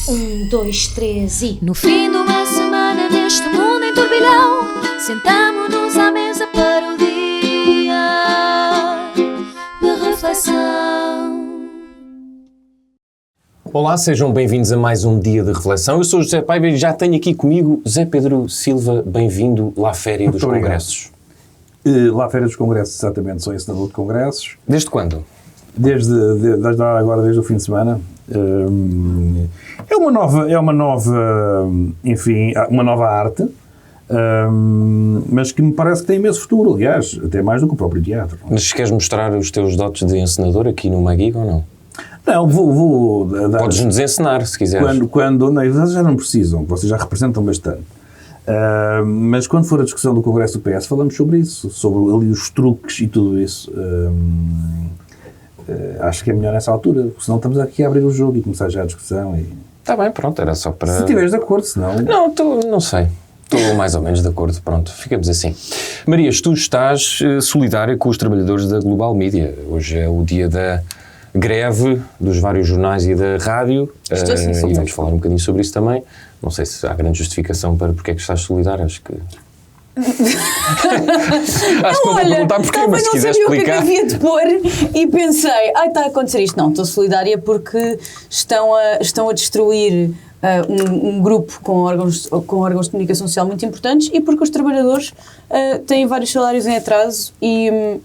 2, 3 e... No fim de uma semana neste mundo em turbilhão, sentamo-nos à mesa para o dia de reflexão. Olá, sejam bem-vindos a mais um dia de reflexão. Eu sou o José Paiva e já tenho aqui comigo Zé Pedro Silva. Bem-vindo lá à Féria dos Congressos. Lá à Féria dos Congressos, exatamente. Sou encenador de congressos. Desde quando? Desde o fim de semana. É uma nova, enfim, uma nova arte, mas que me parece que tem imenso futuro, aliás, até mais do que o próprio teatro. Mas queres mostrar os teus dotes de encenador aqui no Magig ou não? Não, vou dar... Podes-nos encenar, se quiseres. Não, já não precisam, vocês já representam bastante. Mas quando for a discussão do Congresso do PS, falamos sobre isso, sobre ali os truques e tudo isso. Acho que é melhor nessa altura, porque senão estamos aqui a abrir o jogo e começar já a discussão. Está bem, pronto, era só para... Se estiveres de acordo, senão... Não sei. Estou mais ou menos de acordo, pronto, ficamos assim. Marias, tu estás solidária com os trabalhadores da Global Media. Hoje é o dia da greve dos vários jornais e da rádio. E vamos falar um bocadinho sobre isso também. Não sei se há grande justificação para porque é que estás solidária, acho que... Acho que não vou perguntar porquê, mas se quiseres explicar. Eu não sabia o que havia de pôr e pensei, está a acontecer isto. Não, estou solidária porque estão a destruir um grupo com órgãos de comunicação social muito importantes e porque os trabalhadores têm vários salários em atraso e...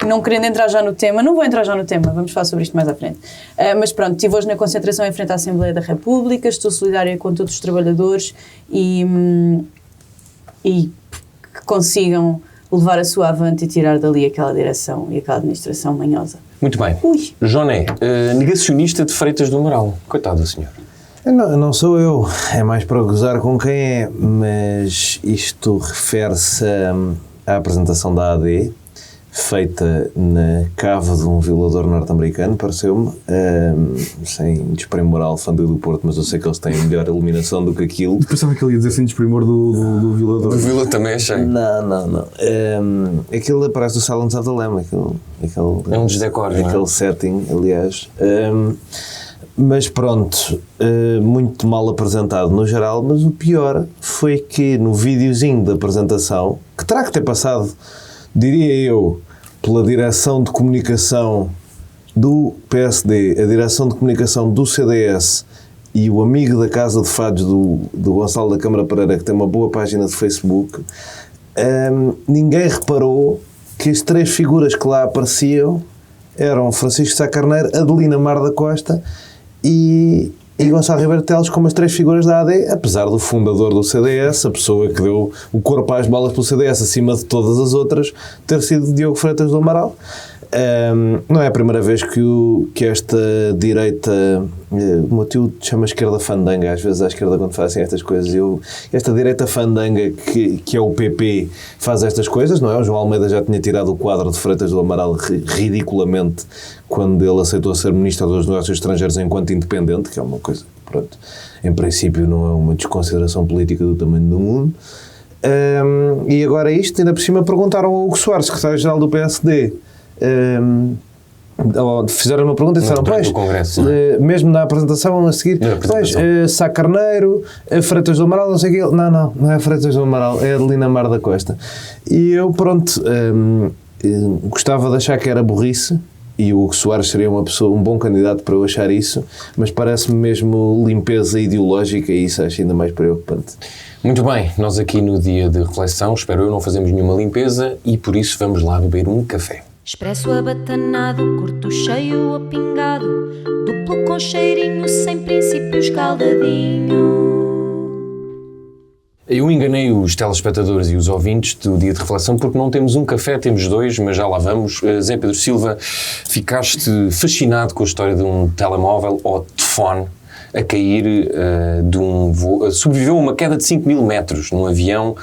Não querendo entrar já no tema, não vou entrar já no tema, vamos falar sobre isto mais à frente. Mas pronto, estive hoje na concentração em frente à Assembleia da República, estou solidária com todos os trabalhadores e que consigam levar a sua avante e tirar dali aquela direção e aquela administração manhosa. Muito bem. Joné, negacionista de Freitas do Amaral. Coitado do senhor. Não sou eu, é mais para gozar com quem é, mas isto refere-se à apresentação da AD, feita na cave de um violador norte-americano, pareceu-me, sem desprimor à Alfândega do Porto, mas eu sei que eles têm melhor iluminação do que aquilo. Pensava que ele ia dizer sem desprimor do violador. Do violador também achei. Não. Aquilo parece do Silence of the Lamb, é um desdecor, aquele setting, aliás. Mas pronto, muito mal apresentado no geral, mas o pior foi que no videozinho da apresentação, que terá que ter passado, diria eu, pela direção de comunicação do PSD, a direção de comunicação do CDS e o amigo da Casa de Fados do Gonçalo da Câmara Pereira, que tem uma boa página de Facebook, ninguém reparou que as três figuras que lá apareciam eram Francisco Sá Carneiro, Adelina Mar da Costa e Gonçalo Ribeiro Teles, como as três figuras da AD, apesar do fundador do CDS, a pessoa que deu o corpo às balas pelo CDS acima de todas as outras, ter sido Diogo Freitas do Amaral. Não é a primeira vez que esta direita, o meu tio chama esquerda fandanga, às vezes à esquerda quando fazem estas coisas, esta direita fandanga que é o PP faz estas coisas, não é? O João Almeida já tinha tirado o quadro de Freitas do Amaral ridiculamente quando ele aceitou ser Ministro dos Negócios Estrangeiros enquanto independente, que é uma coisa, pronto, em princípio não é uma desconsideração política do tamanho do mundo. E agora isto, ainda por cima perguntaram ao Hugo Soares, secretário-geral do PSD, fizeram uma pergunta e disseram, mesmo na apresentação a seguir, Sá Carneiro, Freitas do Amaral, não sei o quê. Não é Freitas do Amaral, é Adelina Mar da Costa. E eu, pronto, gostava de achar que era burrice, e o Hugo Soares seria um bom candidato para eu achar isso, mas parece-me mesmo limpeza ideológica e isso acho ainda mais preocupante. Muito bem, nós aqui no dia de reflexão, espero eu, não fazemos nenhuma limpeza e por isso vamos lá beber um café. Expresso abatanado, curto cheio ou pingado, duplo com cheirinho, sem princípio escaldadinho. Eu enganei os telespectadores e os ouvintes do dia de reflexão porque não temos um café, temos dois, mas já lá vamos. Zé Pedro Silva, ficaste fascinado com a história de um telemóvel ou telefone a cair de um voo, sobreviveu a uma queda de 5.000 metros num avião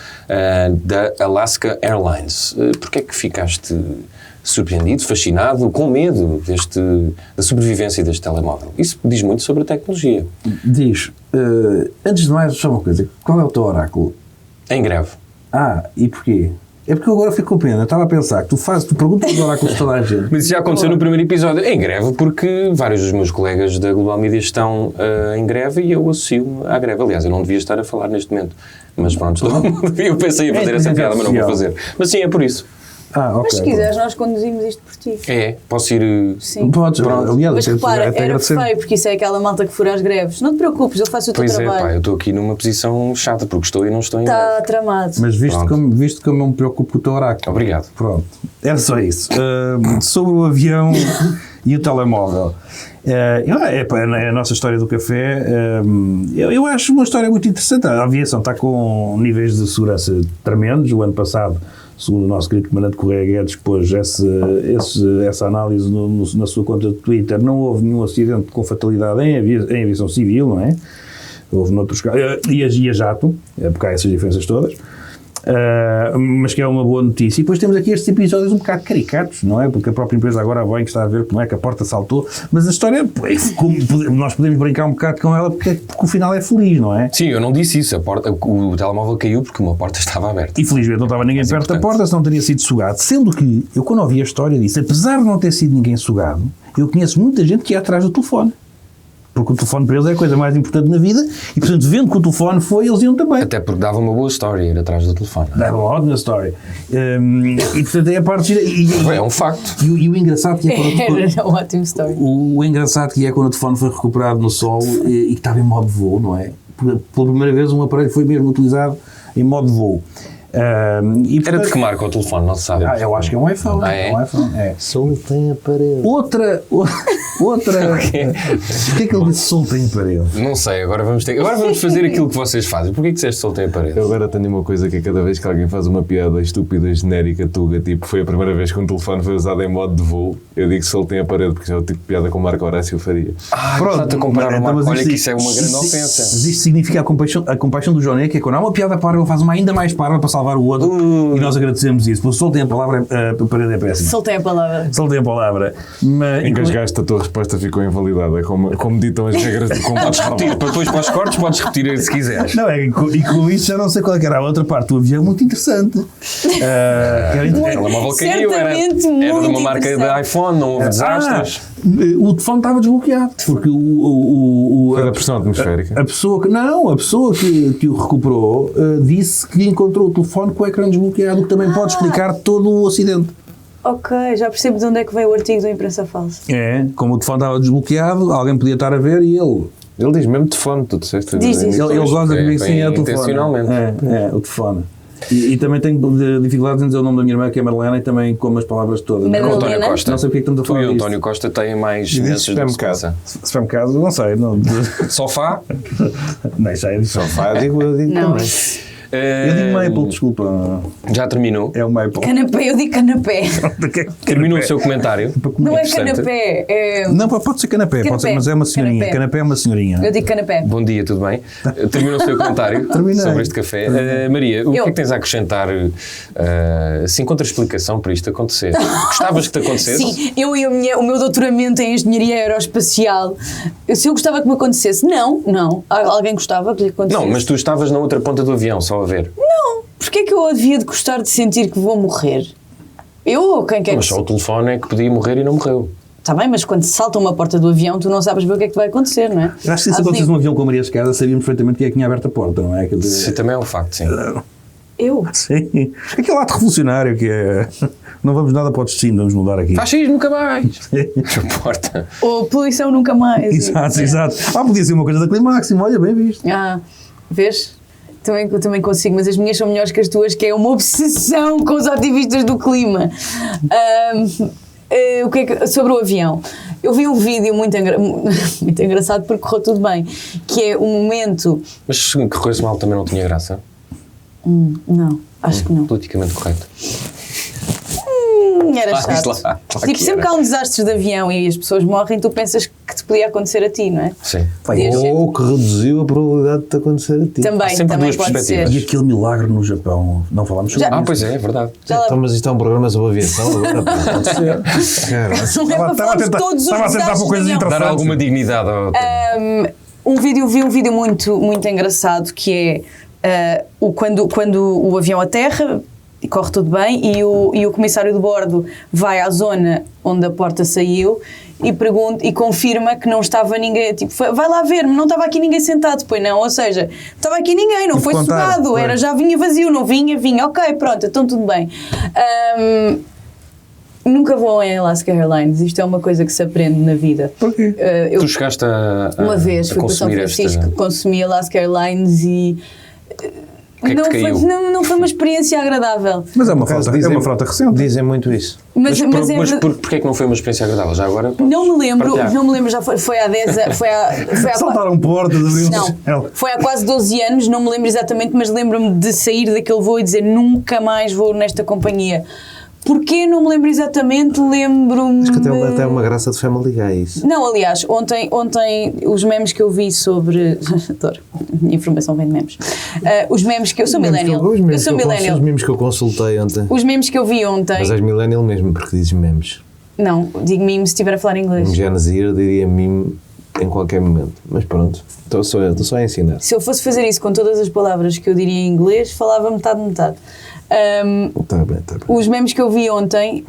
da Alaska Airlines. Porquê é que ficaste surpreendido, fascinado, com medo da sobrevivência deste telemóvel? Isso diz muito sobre a tecnologia. Diz. Antes de mais, só uma coisa. Qual é o teu oráculo? Em greve. E porquê? É porque eu agora fico com pena. Eu estava a pensar que tu perguntas os oráculos de toda a gente. Mas isso já aconteceu no primeiro episódio, em greve, porque vários dos meus colegas da Global Media estão em greve e eu associo-me à greve. Aliás, eu não devia estar a falar neste momento. Mas pronto, eu pensei em fazer essa piada, mas não vou fazer. Mas sim, é por isso. Ok. Mas se quiseres, nós conduzimos isto por ti. É, posso ir... Sim. Podes, aliás, Mas repara, era feio, porque isso é aquela malta que fura as greves. Não te preocupes, eu faço o teu Pois é, trabalho. pá, eu estou aqui numa posição chata, porque estou e não estou em greve. Está tramado. Mas visto como eu me preocupo com o teu oráculo. Obrigado. Pronto. Era só isso. Sobre o avião e o telemóvel. A nossa história do café, eu acho uma história muito interessante. A aviação está com níveis de segurança tremendos. O ano passado, segundo o nosso querido comandante Correia Guedes, pôs essa análise na sua conta de Twitter, não houve nenhum acidente com fatalidade em aviação civil, não é? Houve noutros casos, e a jato, porque há essas diferenças todas. Mas que é uma boa notícia. E depois temos aqui estes episódios um bocado caricatos, não é? Porque a própria empresa agora, a Boeing, está a ver como é que a porta saltou, mas a história, nós podemos brincar um bocado com ela porque o final é feliz, não é? Sim, eu não disse isso. O telemóvel caiu porque uma porta estava aberta. E felizmente não estava ninguém perto da importante. porta, senão teria sido sugado. Sendo que, eu quando ouvi a história disse, apesar de não ter sido ninguém sugado, eu conheço muita gente que ia atrás do telefone. Porque o telefone para eles é a coisa mais importante na vida e, portanto, vendo que o telefone foi, eles iam também. Até porque dava uma boa história ir atrás do telefone. Dava uma ótima história. E, portanto, é a parte... É um facto. E o engraçado que é quando... Era um ótimo story. O engraçado que é quando o telefone foi recuperado no solo e que estava em modo de voo, não é? Pela primeira vez um aparelho foi mesmo utilizado em modo de voo. Era de que marca o telefone, não se sabe. Eu acho que é um iPhone. É? É um iPhone, é. Soltem a parede. Outra... O que é que ele disse soltem a parede? Não sei, agora vamos fazer aquilo que vocês fazem. Porquê que disseste soltei a parede? Eu agora tenho uma coisa que é cada vez que alguém faz uma piada estúpida, genérica, tuga, tipo, foi a primeira vez que um telefone foi usado em modo de voo, eu digo soltem a parede, porque já é o tipo de piada que o Marco Horácio faria. Pronto, a comparar o Marco, mas olha que isso é uma grande ofensa. Mas isto significa a compaixão do Joné, que é quando há uma piada parva, ele faz uma ainda mais parva para salvar o outro, e nós agradecemos isso. Porque soltem a palavra, a parede é péssima. Soltei a palavra. Soltem a palavra. Engasgaste, a tua resposta ficou invalidada, como ditam as regras de combate. Podes repetir, depois para os cortes podes repetir se quiseres. Não, e com isso já não sei qual é que era a outra parte do avião, muito interessante. O telemóvel caiu, era de uma marca de iPhone, não houve desastres. O telefone estava desbloqueado, porque Foi da pressão atmosférica. a pessoa que o recuperou disse que encontrou o telefone com o ecrã desbloqueado, o que também pode explicar todo o acidente. Ok, já percebo de onde é que veio o artigo da imprensa falsa. Como o telefone estava desbloqueado, alguém podia estar a ver e ele... Ele diz mesmo telefone, tu disseste. Diz isso. Ele goza comigo, sim, é o telefone. Intencionalmente. O telefone. E também tenho dificuldades em dizer o nome da minha irmã, que é Madalena, e também como as palavras todas. Com o Madalena? António Costa. Não sei porque é que estamos a Tu falar e o disto. António Costa têm mais meses de supermercado. Supermercado, não sei. Não, Sofá? não já é disso. Eu digo Não. também. Eu digo Maple, desculpa. Já terminou? É o Maple. Canapé, eu digo canapé. Terminou o seu comentário? Não é Interessante. canapé, é... Não, pode ser canapé, pode ser, mas é uma senhorinha. Canapé é uma senhorinha. Eu digo canapé. Bom dia, tudo bem? Terminou o seu comentário Terminei. sobre este café. Maria, o que é que tens a acrescentar, assim, contra-explicação para isto acontecer? Gostavas que te acontecesse? Sim, eu e o meu doutoramento em engenharia aeroespacial, se eu gostava que me acontecesse, não. Alguém gostava que lhe acontecesse? Não, mas tu estavas na outra ponta do avião, só a ver. Não, porque é que eu devia de gostar de sentir que vou morrer? Eu ou quem quer Mas que só o telefone é que podia morrer e não morreu. Está bem, mas quando salta uma porta do avião, tu não sabes bem o que é que vai acontecer, não é? Acho que se isso acontecesse num avião com a Maria Escada, sabíamos perfeitamente quem é que tinha aberto a porta, não é? Quer dizer, Sim, também é um facto, sim. Eu? sim. Aquele ato revolucionário que é. Não vamos nada para o destino, vamos mudar aqui. Fascismo nunca mais! A porta. Ou poluição nunca mais. Exato. Podia ser uma coisa da Climáximo, olha, bem visto. Vês? Também consigo, mas as minhas são melhores que as tuas, que é uma obsessão com os ativistas do clima. O que é que, sobre o avião, eu vi um vídeo muito engraçado porque correu tudo bem, que é um momento... Mas se corresse mal também não tinha graça? Não, acho que não. Politicamente correto. Era chato. Claro Tipo, que sempre era. que há um desastre de avião e as pessoas morrem, tu pensas que te podia acontecer a ti, não é? Sim. Ou que reduziu a probabilidade de te acontecer a ti. Também sempre pode duas ser. perspectivas. E aquele milagre no Japão, não falámos sobre isso. Pois é verdade. Então, mas isto é um programa sobre aviação agora? Pode ser. Cara, Não é para falarmos todos os estava a tentar desastres por coisas de avião. Dar alguma dignidade ao tema. Vi um vídeo muito engraçado que é quando o avião aterra, e corre tudo bem, e o comissário de bordo vai à zona onde a porta saiu e pergunta e confirma que não estava ninguém, tipo, vai lá ver, não estava aqui ninguém sentado, pois não, ou seja, não estava aqui ninguém, não foi sugado, era, já vinha vazio, não vinha, ok, pronto, então tudo bem. Nunca vou em Alaska Airlines, isto é uma coisa que se aprende na vida. Porquê? Tu chegaste uma vez fui para São Francisco, consumi Alaska Airlines e não foi uma experiência agradável. Mas é uma frota recente. Dizem muito isso. Mas porquê é que não foi uma experiência agradável? Já agora? Não me lembro, já foi há 10 anos. Saltaram portas, não, foi há quase 12 anos, não me lembro exatamente, mas lembro-me de sair daquele voo e dizer nunca mais vou nesta companhia. Porquê? Não me lembro exatamente, lembro-me... Acho que até é uma graça de Family Guy isso. Não, aliás, ontem os memes que eu vi sobre... Adoro, informação vem de memes. Os memes que... Eu sou millennial. Os memes que eu consultei ontem. Os memes que eu vi ontem... Mas és millennial mesmo, porque dizes memes. Não, digo meme se estiver a falar inglês. Um Gen Z eu diria meme em qualquer momento. Mas pronto, estou só a ensinar. Se eu fosse fazer isso com todas as palavras que eu diria em inglês, falava metade. Tá bem. Os memes que eu vi ontem,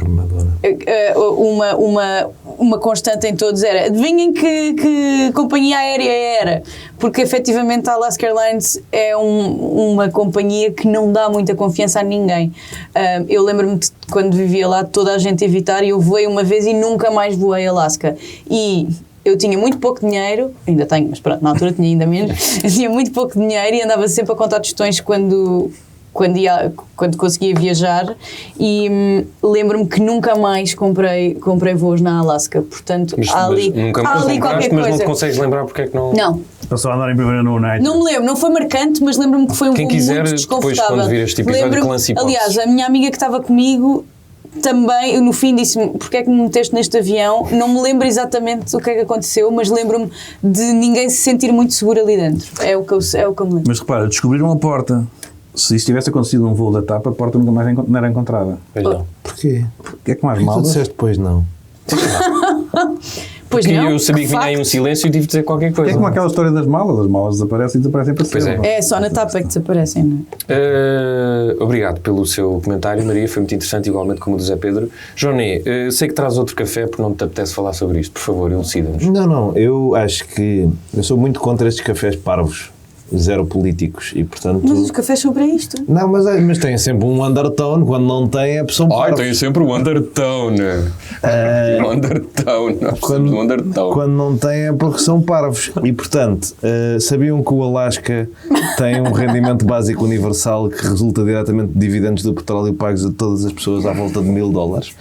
uma constante em todos era: adivinhem que companhia aérea era, porque efetivamente a Alaska Airlines é uma companhia que não dá muita confiança a ninguém. Eu lembro-me de quando vivia lá, toda a gente evitar, e eu voei uma vez e nunca mais voei a Alaska. E eu tinha muito pouco dinheiro, ainda tenho, mas pronto, na altura tinha ainda menos. Eu tinha muito pouco dinheiro e andava sempre a contar tostões quando conseguia viajar, e lembro-me que nunca mais comprei voos na Alaska, portanto há ali qualquer coisa. Mas não te consegues lembrar porque é que não... Não. Passou a andar em primeira no United. Não me lembro, não foi marcante, mas lembro-me que foi um voo muito desconfortável. Depois, quando vir este episódio, que lance hipóteses. Aliás, a minha amiga que estava comigo também, no fim, disse-me: porque é que me meteste neste avião? Não me lembro exatamente o que é que aconteceu, mas lembro-me de ninguém se sentir muito seguro ali dentro. É o que eu me lembro. Mas repara, descobriram a porta. Se isso tivesse acontecido num voo da TAP, a porta nunca mais não era encontrada. Pois não. Porquê? Porque é que mais mal? Tu disseste depois não. Pois porque não, eu sabia que vinha aí um silêncio e tive de dizer qualquer coisa. É como aquela história das malas. As malas desaparecem para Pois sempre. É só na TAP é que desaparecem, não é? Obrigado pelo seu comentário, Maria, foi muito interessante, igualmente como o do Zé Pedro. Joné, sei que traz outro café porque não te apetece falar sobre isto, por favor, elucida-nos. Não, eu acho que eu sou muito contra estes cafés parvos, zero políticos, e portanto... Mas os cafés são para isto. Não, mas tem sempre um undertone, quando não tem é opção parvos. Tem sempre o undertone. O undertone, nós precisamos do undertone. Quando não tem é porque são parvos. E portanto, sabiam que o Alasca tem um rendimento básico universal que resulta diretamente de dividendos do petróleo pagos a todas as pessoas à volta de $1000?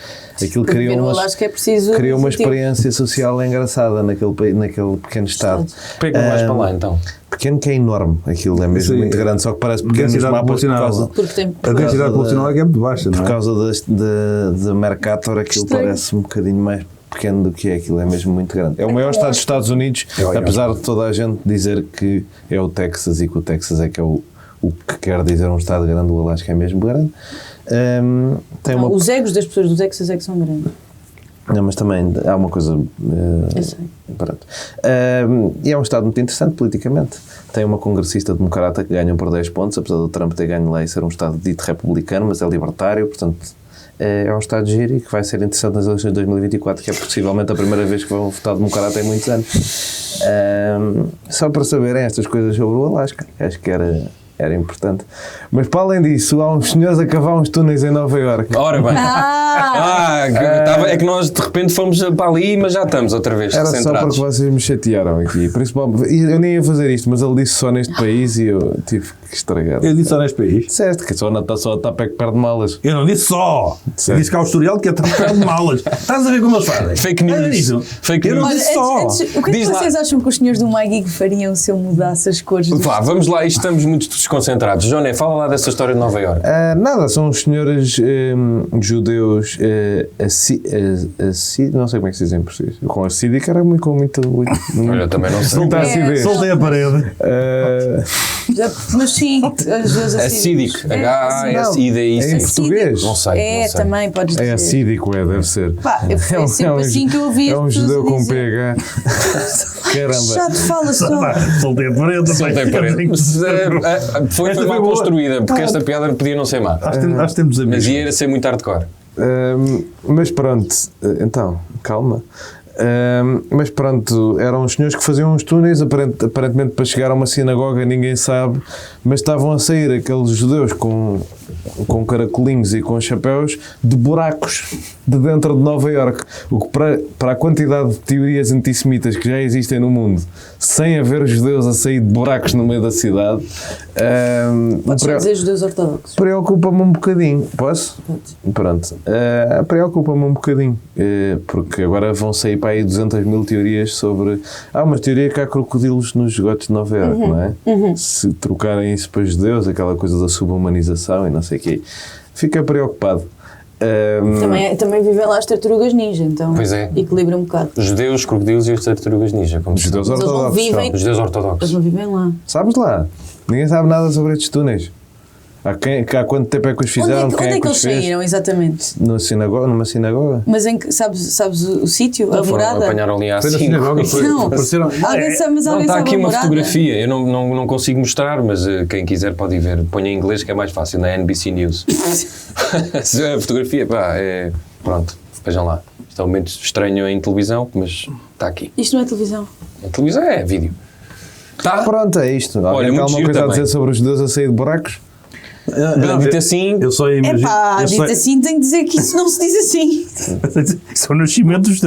Aquilo criou uma experiência social engraçada naquele pequeno estado. Pega mais para lá então. Pequeno que é enorme, aquilo é mesmo muito grande, só que parece pequeno nos mapas por causa... A densidade populacional é que é muito baixa, não é? Por causa de Mercator, aquilo parece um bocadinho mais pequeno do que é, aquilo é mesmo muito grande. É o maior estado dos Estados Unidos, apesar de toda a gente dizer que é o Texas e que o Texas é que é o que quer dizer um estado grande, o Alasca é mesmo grande. Os egos das pessoas do Texas é que são grandes. Não, mas também há uma coisa... Eu sei. Pronto. E é um estado muito interessante politicamente. Tem uma congressista democrata que ganham por 10 pontos, apesar do Trump ter ganho lá e ser um estado dito republicano, mas é libertário, portanto é um estado de giro e que vai ser interessante nas eleições de 2024, que é possivelmente a primeira vez que vão votar democrata em muitos anos. Só para saberem estas coisas sobre o Alasca, acho que era importante. Mas para além disso, há uns senhores a cavar uns túneis em Nova Iorque. Ora bem. É que nós de repente fomos para ali, mas já estamos outra vez Era centrados. só porque vocês me chatearam aqui. Principalmente, eu nem ia fazer isto, mas ele disse só neste país e eu tive que estragar. Eu disse só neste país. Disseste que só a TAP é que perde malas. Eu não disse só. Eu disse que há o historial que é TAP de malas. Estás a ver como eles fazem? Fake news. Eu não disse só. O que é que vocês acham que os senhores do MyGig fariam se eu mudasse as cores dos... Vamos lá, estamos muito desconcentrados. Joné, fala lá dessa história de Nova Iorque. Nada, são os senhores judeus não sei como é que se diz em português. Com assídica era com muito Olha, também não sei. Soltei a parede. Mas sim, às vezes Acídico. Não, H-A-S-I-D-I. é em português. Não sei. É, não sei. também podes dizer. É acídico, deve ser. Pá, foi sempre assim que eu ouvi É as um pessoas judeu a com dizer. PH. Caramba. Já te fala só. Soltei a parede. Soltei parede. Mas, foi Esta mal foi boa. construída, porque esta piada podia não ser má. Acho que temos amigos. Mas ia ser muito hardcore. Mas pronto, então, calma. Mas pronto, eram os senhores que faziam uns túneis, aparentemente para chegar a uma sinagoga, ninguém sabe, mas estavam a sair aqueles judeus com caracolinhos e com chapéus de buracos de dentro de Nova Iorque. O que para a quantidade de teorias antissemitas que já existem no mundo, sem haver judeus a sair de buracos no meio da cidade, Podes só dizer judeus ortodoxos. preocupa-me um bocadinho. Posso? Podes. Pronto. Preocupa-me um bocadinho. Porque agora vão sair para aí 200 mil teorias sobre... Há uma teoria que há crocodilos nos esgotos de Nova Iorque, não é? Se trocarem isso para judeus, aquela coisa da subhumanização e não sei o quê. Fica preocupado. Também vivem lá as tartarugas ninja, então Pois é. equilibra um bocado. Os judeus, crocodilos e os tartarugas ninja. Como Os judeus se chama. Eles não ortodoxos. vivem- só. Os judeus ortodoxos. Eles não vivem lá. Sabes lá? Ninguém sabe nada sobre estes túneis. Há quanto tempo é que os fizeram? Onde é que os eles fez? saíram, exatamente? Numa sinagoga? Mas em que, sabes o sítio? A Foram morada? apanhar ali há Foi na 5. sinagoga, foi. Não. Apareceram. Alguém sabe, mas Não, alguém está sabe aqui a uma morada? fotografia, eu não consigo mostrar, mas quem quiser pode ir ver. Ponha em inglês que é mais fácil, na NBC News. A fotografia, pá, pronto, vejam lá. Isto é um momento estranho em televisão, mas está aqui. Isto não é televisão. A televisão é vídeo. Tá? Pronto, é isto. Olha, Alguém tem muito alguma giro coisa a também. dizer sobre os judeus a sair de buracos? Dito assim, Eu só imagino. Epá, eu só- dito assim, tenho de dizer que isso não se diz assim. São nascimentos.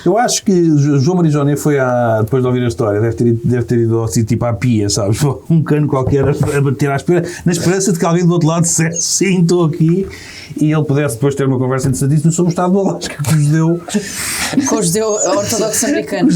Eu acho que João Marijoné foi depois de ouvir a história, deve ter ido assim, tipo à pia, sabes? Um cano qualquer a bater à espera, na esperança de que alguém do outro lado dissesse sim, estou aqui, e ele pudesse depois ter uma conversa interessantíssima sobre o Estado do Alasca, que o judeu. Com o judeu ortodoxo americano.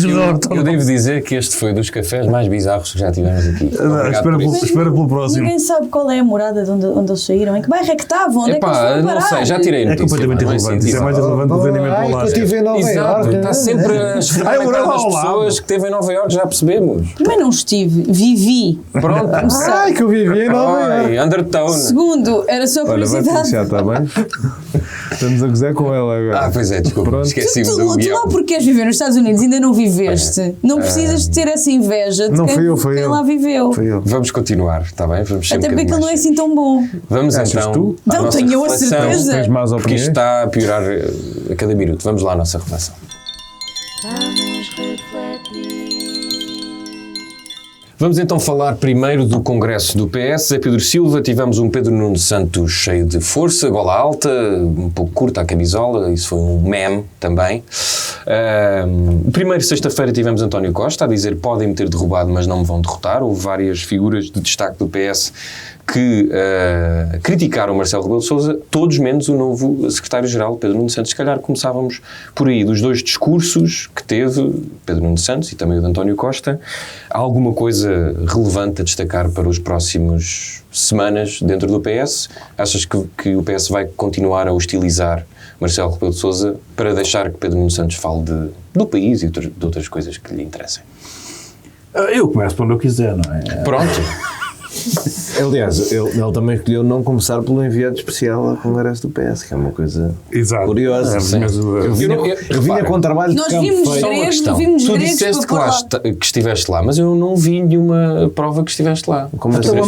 eu devo dizer que este foi dos cafés mais bizarros que já tivemos aqui. Obrigado por isso. Espera pelo próximo. Ninguém sabe qual é a morada de onde eles saíram. Em que bairro é que estavam? Onde é que eles Epá, foram não parar? sei, já tirei É notícia. completamente não é irrelevante. Isso é científico. mais relevante do rendimento do Ai, que eu Alasca. estive em Nova Exato, Iorque. está sempre a esfregar na eu cara era das ao lado. pessoas que esteve em Nova Iorque, já percebemos. Também não estive. Vivi. Pronto. Ai, que eu vivi em Nova Iorque. Ai, Undertone. Segundo, era só Olha, vai-te curiosidade. lixar, está bem? Estamos a gozar com ela agora. Pois é, desculpa, Pronto. esqueci-me Tu do lá guião. porque queres viver nos Estados Unidos ainda não viveste. Não precisas de ter essa inveja de Não fui eu, quem lá viveu. Foi eu. Vamos continuar, está bem? Vamos ser Até um porque ele bocadinho não é mais assim tão bom. sérios. Vamos Achas então tu? à Não nossa tenho a reflexão, certeza. Tens mais porque isto opiniões? está a piorar a cada minuto. Vamos lá à nossa reflexão. Vamos refletir. Vamos então falar primeiro do Congresso do PS. Zé Pedro Silva, tivemos um Pedro Nuno Santos cheio de força, gola alta, um pouco curta a camisola, isso foi um meme também. Primeiro, sexta-feira, tivemos António Costa a dizer podem me ter derrubado, mas não me vão derrotar. Houve várias figuras de destaque do PS que criticaram Marcelo Rebelo de Sousa, todos menos o novo secretário-geral, Pedro Nuno Santos. Se calhar começávamos por aí, dos dois discursos que teve Pedro Nuno Santos e também o de António Costa. Há alguma coisa relevante a destacar para os próximos semanas dentro do PS? Achas que o PS vai continuar a hostilizar Marcelo Rebelo de Sousa para deixar que Pedro Nuno Santos fale do país e de outras coisas que lhe interessem? Eu começo por onde eu quiser, não é? Pronto. Aliás, ele também escolheu não começar pelo enviado especial ao Congresso do PS, que é uma coisa Exato. curiosa. É, mas, Eu vinha com trabalho de Nós campo vimos feito. Só uma gregos, questão. vimos Tu gregos disseste para que estiveste lá, mas eu não vi nenhuma prova que estiveste lá. Como Então, o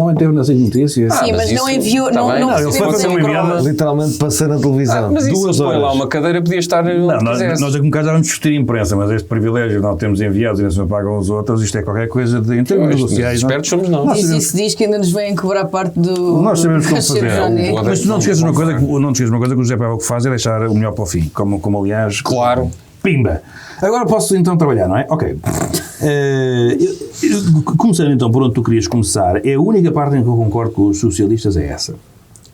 homem teve nas notícias. Sim, mas não enviou, tá não bem. Não, ele recebeu foi sem enviado. prova. Literalmente passei na televisão. Mas isso, 2 põe horas. lá uma cadeira, podia estar Não, onde nós quisesse. aqui no caso já vamos discutir imprensa, mas este privilégio não temos enviados e não se pagam os outros, isto é qualquer coisa de em termos negociais. Espertos somos nós. Nós sabemos- Isso diz que ainda nos vêm cobrar parte do. Nós sabemos como cachê fazer. do Johnny. Mas tu não te esqueças uma coisa, que o José Paulo que faz é deixar o melhor para o fim, como aliás. Claro. Pimba! Agora posso então trabalhar, não é? Ok. Começando então por onde tu querias começar, é a única parte em que eu concordo com os socialistas é essa.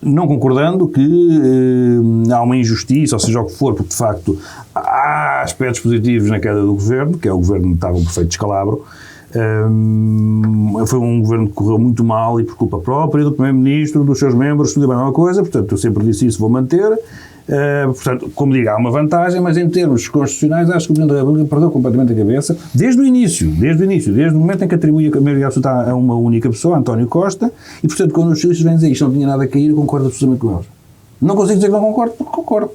Não concordando que há uma injustiça, ou seja, o que for, porque de facto há aspectos positivos na queda do governo, que é o governo que estava um perfeito descalabro. Foi um governo que correu muito mal e por culpa própria do Primeiro-Ministro, dos seus membros, tudo é a mesma coisa, portanto eu sempre disse isso, vou manter. Portanto, como digo, há uma vantagem, mas em termos constitucionais acho que o Presidente da República perdeu completamente a cabeça desde o início, desde o momento em que atribui a maioria absoluta a uma única pessoa, António Costa, e portanto quando os socialistas vêm dizer isto não tinha nada a cair, eu concordo absolutamente com eles. Não consigo dizer que não concordo, porque concordo.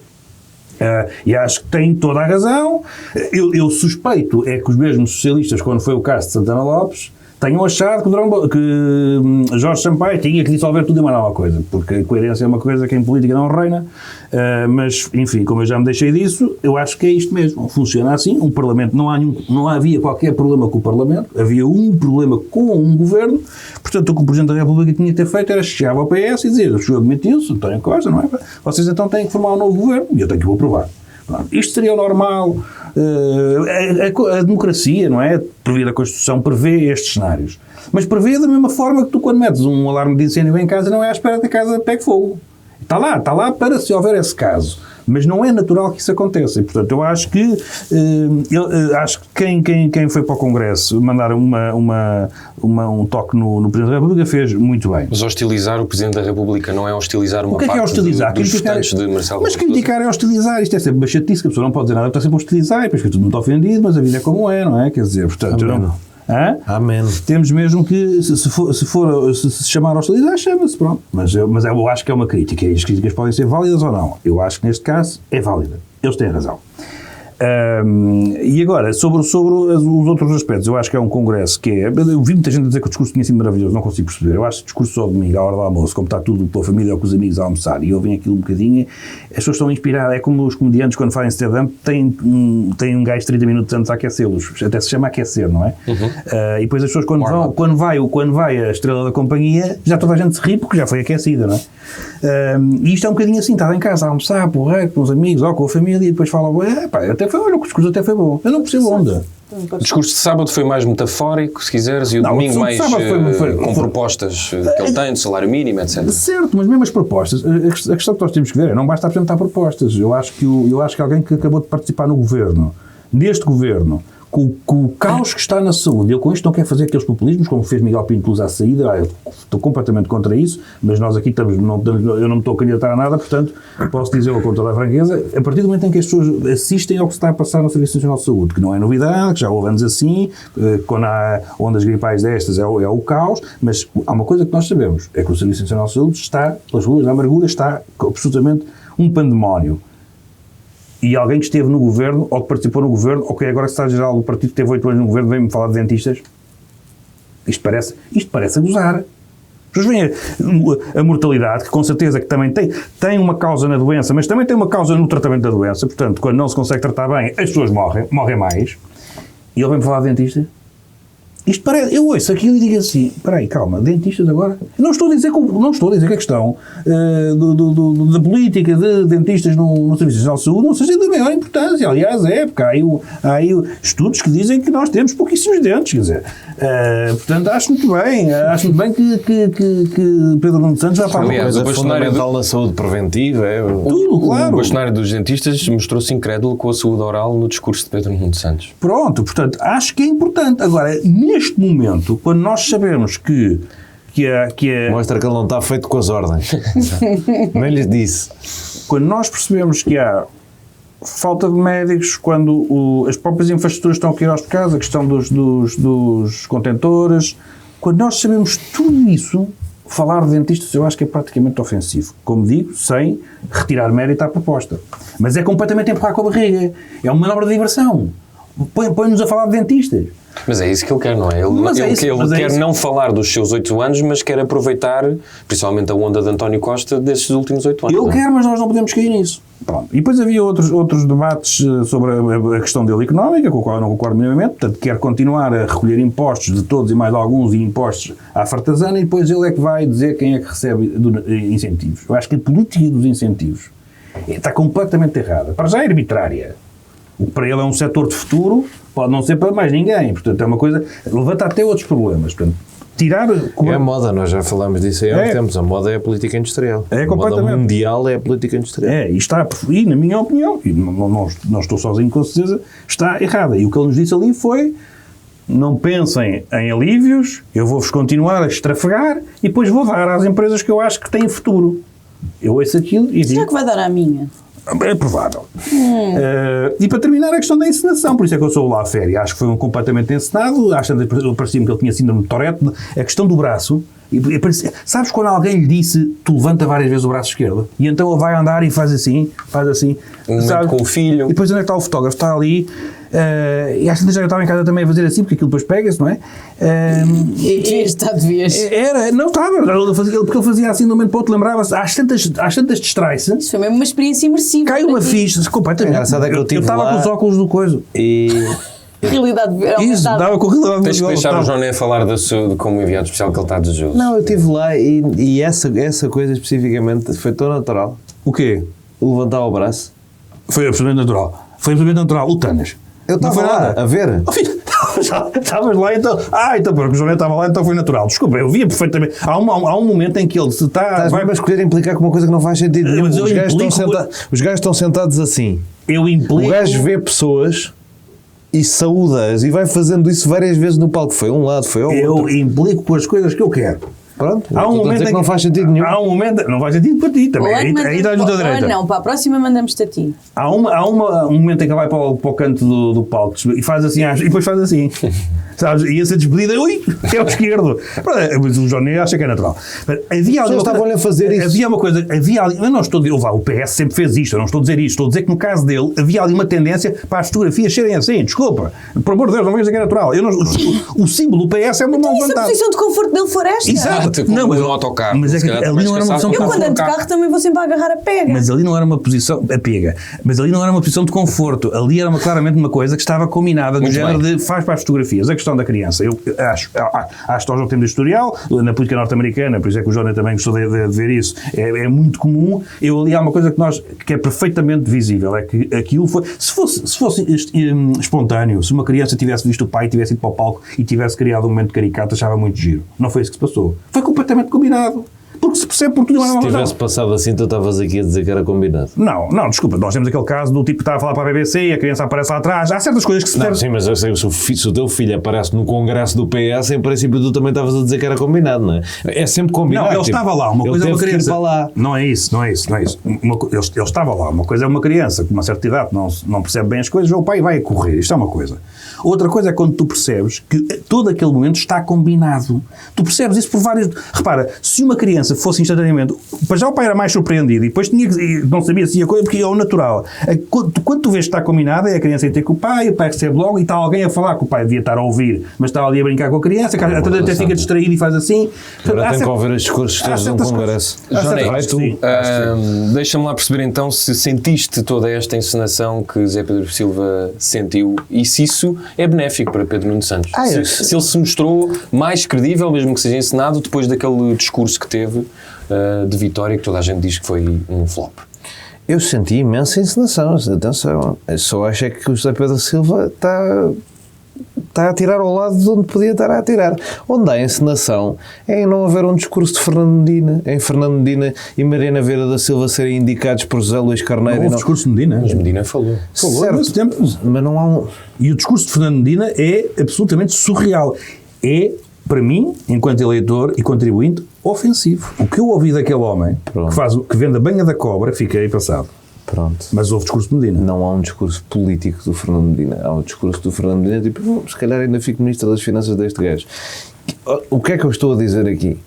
E acho que tem toda a razão. Eu suspeito é que os mesmos socialistas, quando foi o caso de Santana Lopes, tenham achado que Jorge Sampaio tinha que dissolver tudo e mais alguma coisa, porque a coerência é uma coisa que em política não reina, mas, enfim, como eu já me deixei disso, eu acho que é isto mesmo, funciona assim, um Parlamento, não havia qualquer problema com o Parlamento, havia um problema com um Governo, portanto o que o Presidente da República tinha que ter feito era chegar ao PS e dizer, o senhor admitiu-se, António Costa, não é? Vocês então têm que formar um novo Governo, e eu tenho que o aprovar. Isto seria o normal. A democracia, não é? Previa a Constituição, prevê estes cenários. Mas prevê da mesma forma que tu, quando metes um alarme de incêndio em casa, não é à espera que a casa pegue fogo. Está lá para se houver esse caso. Mas não é natural que isso aconteça. E, portanto, eu acho que quem foi para o Congresso mandar um toque no Presidente da República fez muito bem. Mas hostilizar o Presidente da República não é hostilizar uma parte hostilizar? dos votantes de Marcelo Mas criticar é hostilizar. Isto é sempre uma chatice, que a pessoa não pode dizer nada, está sempre a hostilizar, e depois fica tudo muito ofendido, mas a vida é como é, não é? Quer dizer, portanto, Amém. Temos mesmo que, se chamar a hostilizar, chama-se, pronto. Mas eu acho que é uma crítica, e as críticas podem ser válidas ou não. Eu acho que neste caso é válida. Eles têm razão. E agora, sobre os outros aspectos, eu acho que é um congresso que é... Eu vi muita gente dizer que o discurso tinha sido maravilhoso, não consigo perceber. Eu acho que o discurso só domingo, à hora do almoço, como está tudo pela família ou com os amigos a almoçar, e ouvem aquilo um bocadinho, as pessoas estão inspiradas. É como os comediantes, quando fazem stand-up, têm um gajo de 30 minutos antes a aquecê-los. Até se chama aquecer, não é? E depois as pessoas, quando vai a estrela da companhia, já toda a gente se ri porque já foi aquecida, não é? E isto é um bocadinho assim, está em casa a almoçar, porra, com os amigos ou com a família, e depois falam, olha, o discurso até foi bom. Eu não percebo onda. O discurso de sábado foi mais metafórico, se quiseres, e o domingo mais com propostas que ele tem, de salário mínimo, etc. Certo, mas mesmo as propostas, a questão que nós temos que ver é, não basta apresentar propostas. Eu acho que alguém que acabou de participar no governo, neste governo, com o caos que está na saúde, ele com isto não quer fazer aqueles populismos, como fez Miguel Pinto Luz à saída, eu estou completamente contra isso, mas nós aqui eu não me estou a candidatar a nada, portanto, posso dizer-o com toda a franqueza, a partir do momento em que as pessoas assistem ao que se está a passar no Serviço Nacional de Saúde, que não é novidade, que já houve anos assim, quando há ondas gripais destas é o caos, mas há uma coisa que nós sabemos, é que o Serviço Nacional de Saúde está, pelas ruas da amargura, está absolutamente um pandemónio. E alguém que esteve no governo, ou que participou no governo, ou que agora secretário-geral do partido que teve 8 anos no governo, vem-me falar de dentistas. Isto parece a gozar. As pessoas veem a mortalidade, que com certeza que também tem uma causa na doença, mas também tem uma causa no tratamento da doença. Portanto, quando não se consegue tratar bem, as pessoas morrem mais. E ele vem-me falar de dentistas. Isto parece, eu ouço aquilo e digo assim, espera aí, calma, dentistas agora? Não estou a dizer que a questão da política de dentistas no Serviço Nacional de Saúde não seja da maior importância. Aliás, porque há aí estudos que dizem que nós temos pouquíssimos dentes, quer dizer. Portanto, acho muito bem que Pedro Nuno Santos já fala. Aliás, o fundamental na saúde preventiva tudo, claro. O bastonário dos dentistas mostrou-se incrédulo com a saúde oral no discurso de Pedro Nuno Santos. Pronto, portanto, acho que é importante. Agora, neste momento, quando nós sabemos que mostra que ele não está feito com as ordens. Nem lhes disse. Quando nós percebemos que há falta de médicos, quando as próprias infraestruturas estão a cair aos pecados, a questão dos contentores, quando nós sabemos tudo isso, falar de dentistas eu acho que é praticamente ofensivo. Como digo, sem retirar mérito à proposta. Mas é completamente empurrar com a barriga. É uma manobra de diversão. Põe-nos a falar de dentistas. Mas é isso que ele quer, não é? Ele quer não falar dos seus 8 anos, mas quer aproveitar, principalmente a onda de António Costa, desses últimos 8 anos. Ele quer, mas nós não podemos cair nisso. Pronto. E depois havia outros debates sobre a questão dele económica, com a qual eu não concordo minimamente. Portanto, quer continuar a recolher impostos de todos e mais alguns, e impostos à fartazana, e depois ele é que vai dizer quem é que recebe incentivos. Eu acho que a política dos incentivos está completamente errada. Para já é arbitrária. O que para ele é um setor de futuro, pode não ser para mais ninguém. Portanto, é uma coisa... Levanta até outros problemas. Portanto, tirar... É a moda, nós já falámos disso aí há uns tempos. A moda é a política industrial. É completamente. A moda mundial é a política industrial. E na minha opinião, e não estou sozinho com certeza, está errada. E o que ele nos disse ali foi: não pensem em alívios, eu vou-vos continuar a estrafegar e depois vou dar às empresas que eu acho que têm futuro. Eu ouço aquilo e digo... Será que vai dar à minha? É provável. E para terminar, a questão da encenação. Por isso é que eu sou lá a féria. Acho que foi um completamente encenado. Acho que parecia-me que ele tinha síndrome de Tourette. A questão do braço. Sabes quando alguém lhe disse tu levanta várias vezes o braço esquerdo? E então ele vai andar e faz assim. Um momento com o filho. E depois onde é que está o fotógrafo? Está ali. E às vezes já estava em casa também a fazer assim, porque aquilo depois pega-se, não é? Devias. Não estava, porque ele fazia assim de um momento para o outro, lembrava-se, às tantas distrai-se. Isso foi mesmo uma experiência imersiva. Cai uma ficha, completamente. Engraçado é que eu tive estava lá com os óculos do coisa. E Realidade Isso, dava com realidade Tens que virtual. deixar o Joné falar de como enviado especial que ele está desejoso. não, eu estive lá e essa coisa especificamente foi tão natural. O quê? Levantar o braço. Foi absolutamente natural. O Tanas. Eu Não estava foi lá nada. a ver. Oh, filho, estavas lá então. Então porque o Joné estava lá, então foi natural. Desculpa, eu via perfeitamente. Há um momento em que ele se está. Estás mesmo a escolher implicar com uma coisa que não faz sentido nenhum. Mas eu Os gajos implico- estão sentados assim. Eu implico. O gajo vê pessoas e saúda-as e vai fazendo isso várias vezes no palco. Foi um lado, foi ao Eu outro. implico com as coisas que eu quero. Pronto, Há um estou a momento dizer em que não faz sentido nenhum. Há um momento. Não faz sentido para ti também. Aí estás muito à direita. Não, para a próxima mandamos-te a ti. Há um momento em que ele vai para o canto do palco e faz assim, e depois faz assim. Sabes? E essa despedida, ui, é o esquerdo. Mas o Johnny acha que é natural. Mas havia Eles estavam-lhe a fazer isso. Havia uma coisa, eu não estou a dizer, o PS sempre fez isto, eu não estou a dizer isto, estou a dizer que no caso dele havia ali uma tendência para as fotografias serem assim, desculpa, por amor de Deus, não me dizer que é natural. O símbolo do PS é uma mão E se a levantada. posição de conforto dele for esta? Exato. Como Não, mas- no autocarro. mas é Se que calhar ali também não era uma descansava opção Eu com quando ando de autocarro. carro também vou sempre a agarrar a pega. Mas ali não era uma posição, a pega, mas ali não era uma posição de conforto, ali era claramente uma coisa que estava combinada, no Muito género bem. de faz para as fotografias. A questão da criança, eu acho que nós não temos historial, na política norte-americana, por isso é que o Johnny também gostou de ver isso, é muito comum. Ali há uma coisa que é perfeitamente visível, é que aquilo foi, se fosse espontâneo, se uma criança tivesse visto o pai, tivesse ido para o palco e tivesse criado um momento caricato, achava muito giro. Não foi isso que se passou. Foi completamente combinado. Porque se percebe por tudo. Se tivesse passado assim, tu estavas aqui a dizer que era combinado. Não, desculpa, nós temos aquele caso do tipo que está a falar para a BBC e a criança aparece lá atrás. Há certas coisas que se Não, percebe. sim, mas eu sei, se o teu filho aparece no congresso do PS, em princípio tu também estavas a dizer que era combinado, não é? É sempre combinado. Não, ele tipo, estava lá, uma ele coisa é uma teve que ir criança. para lá. Não é isso. Ele estava lá, uma coisa é uma criança com uma certa idade, não percebe bem as coisas, o pai vai a correr, isto é uma coisa. Outra coisa é quando tu percebes que todo aquele momento está combinado. Tu percebes isso por vários... Repara, se uma criança fosse instantaneamente... Para já o pai era mais surpreendido e depois não sabia se ia coisa, porque é o natural. Quando tu vês que está combinado, é a criança ir ter com o pai recebe logo e está alguém a falar que o pai devia estar a ouvir, mas está ali a brincar com a criança, até fica distraído e faz assim. Agora tem que ouvir os discursos todos num congresso. Joné, Sim. deixa-me lá perceber então se sentiste toda esta encenação que Zé Pedro Silva sentiu e se isso é benéfico para Pedro Nuno Santos. Se ele se mostrou mais credível, mesmo que seja encenado, depois daquele discurso que teve de vitória, que toda a gente diz que foi um flop. Eu senti imensa encenação, atenção. Eu só acho é que o José Pedro Silva está a tirar ao lado de onde podia estar a atirar. Onde há encenação é em não haver um discurso de Fernando Medina, em Fernando Medina e Mariana Vieira da Silva serem indicados por José Luís Carneiro. Não houve discurso de Medina. Mas Medina falou. Falou nesse tempo. Mas não há um... E o discurso de Fernando Medina é absolutamente surreal. É, para mim, enquanto eleitor e contribuinte, ofensivo. O que eu ouvi daquele homem que vende a banha da cobra, fiquei passado. Pronto. Mas houve discurso de Medina. Não há um discurso político do Fernando Medina. Há um discurso do Fernando Medina tipo, se calhar ainda fico ministro das Finanças deste gajo. O que é que eu estou a dizer aqui?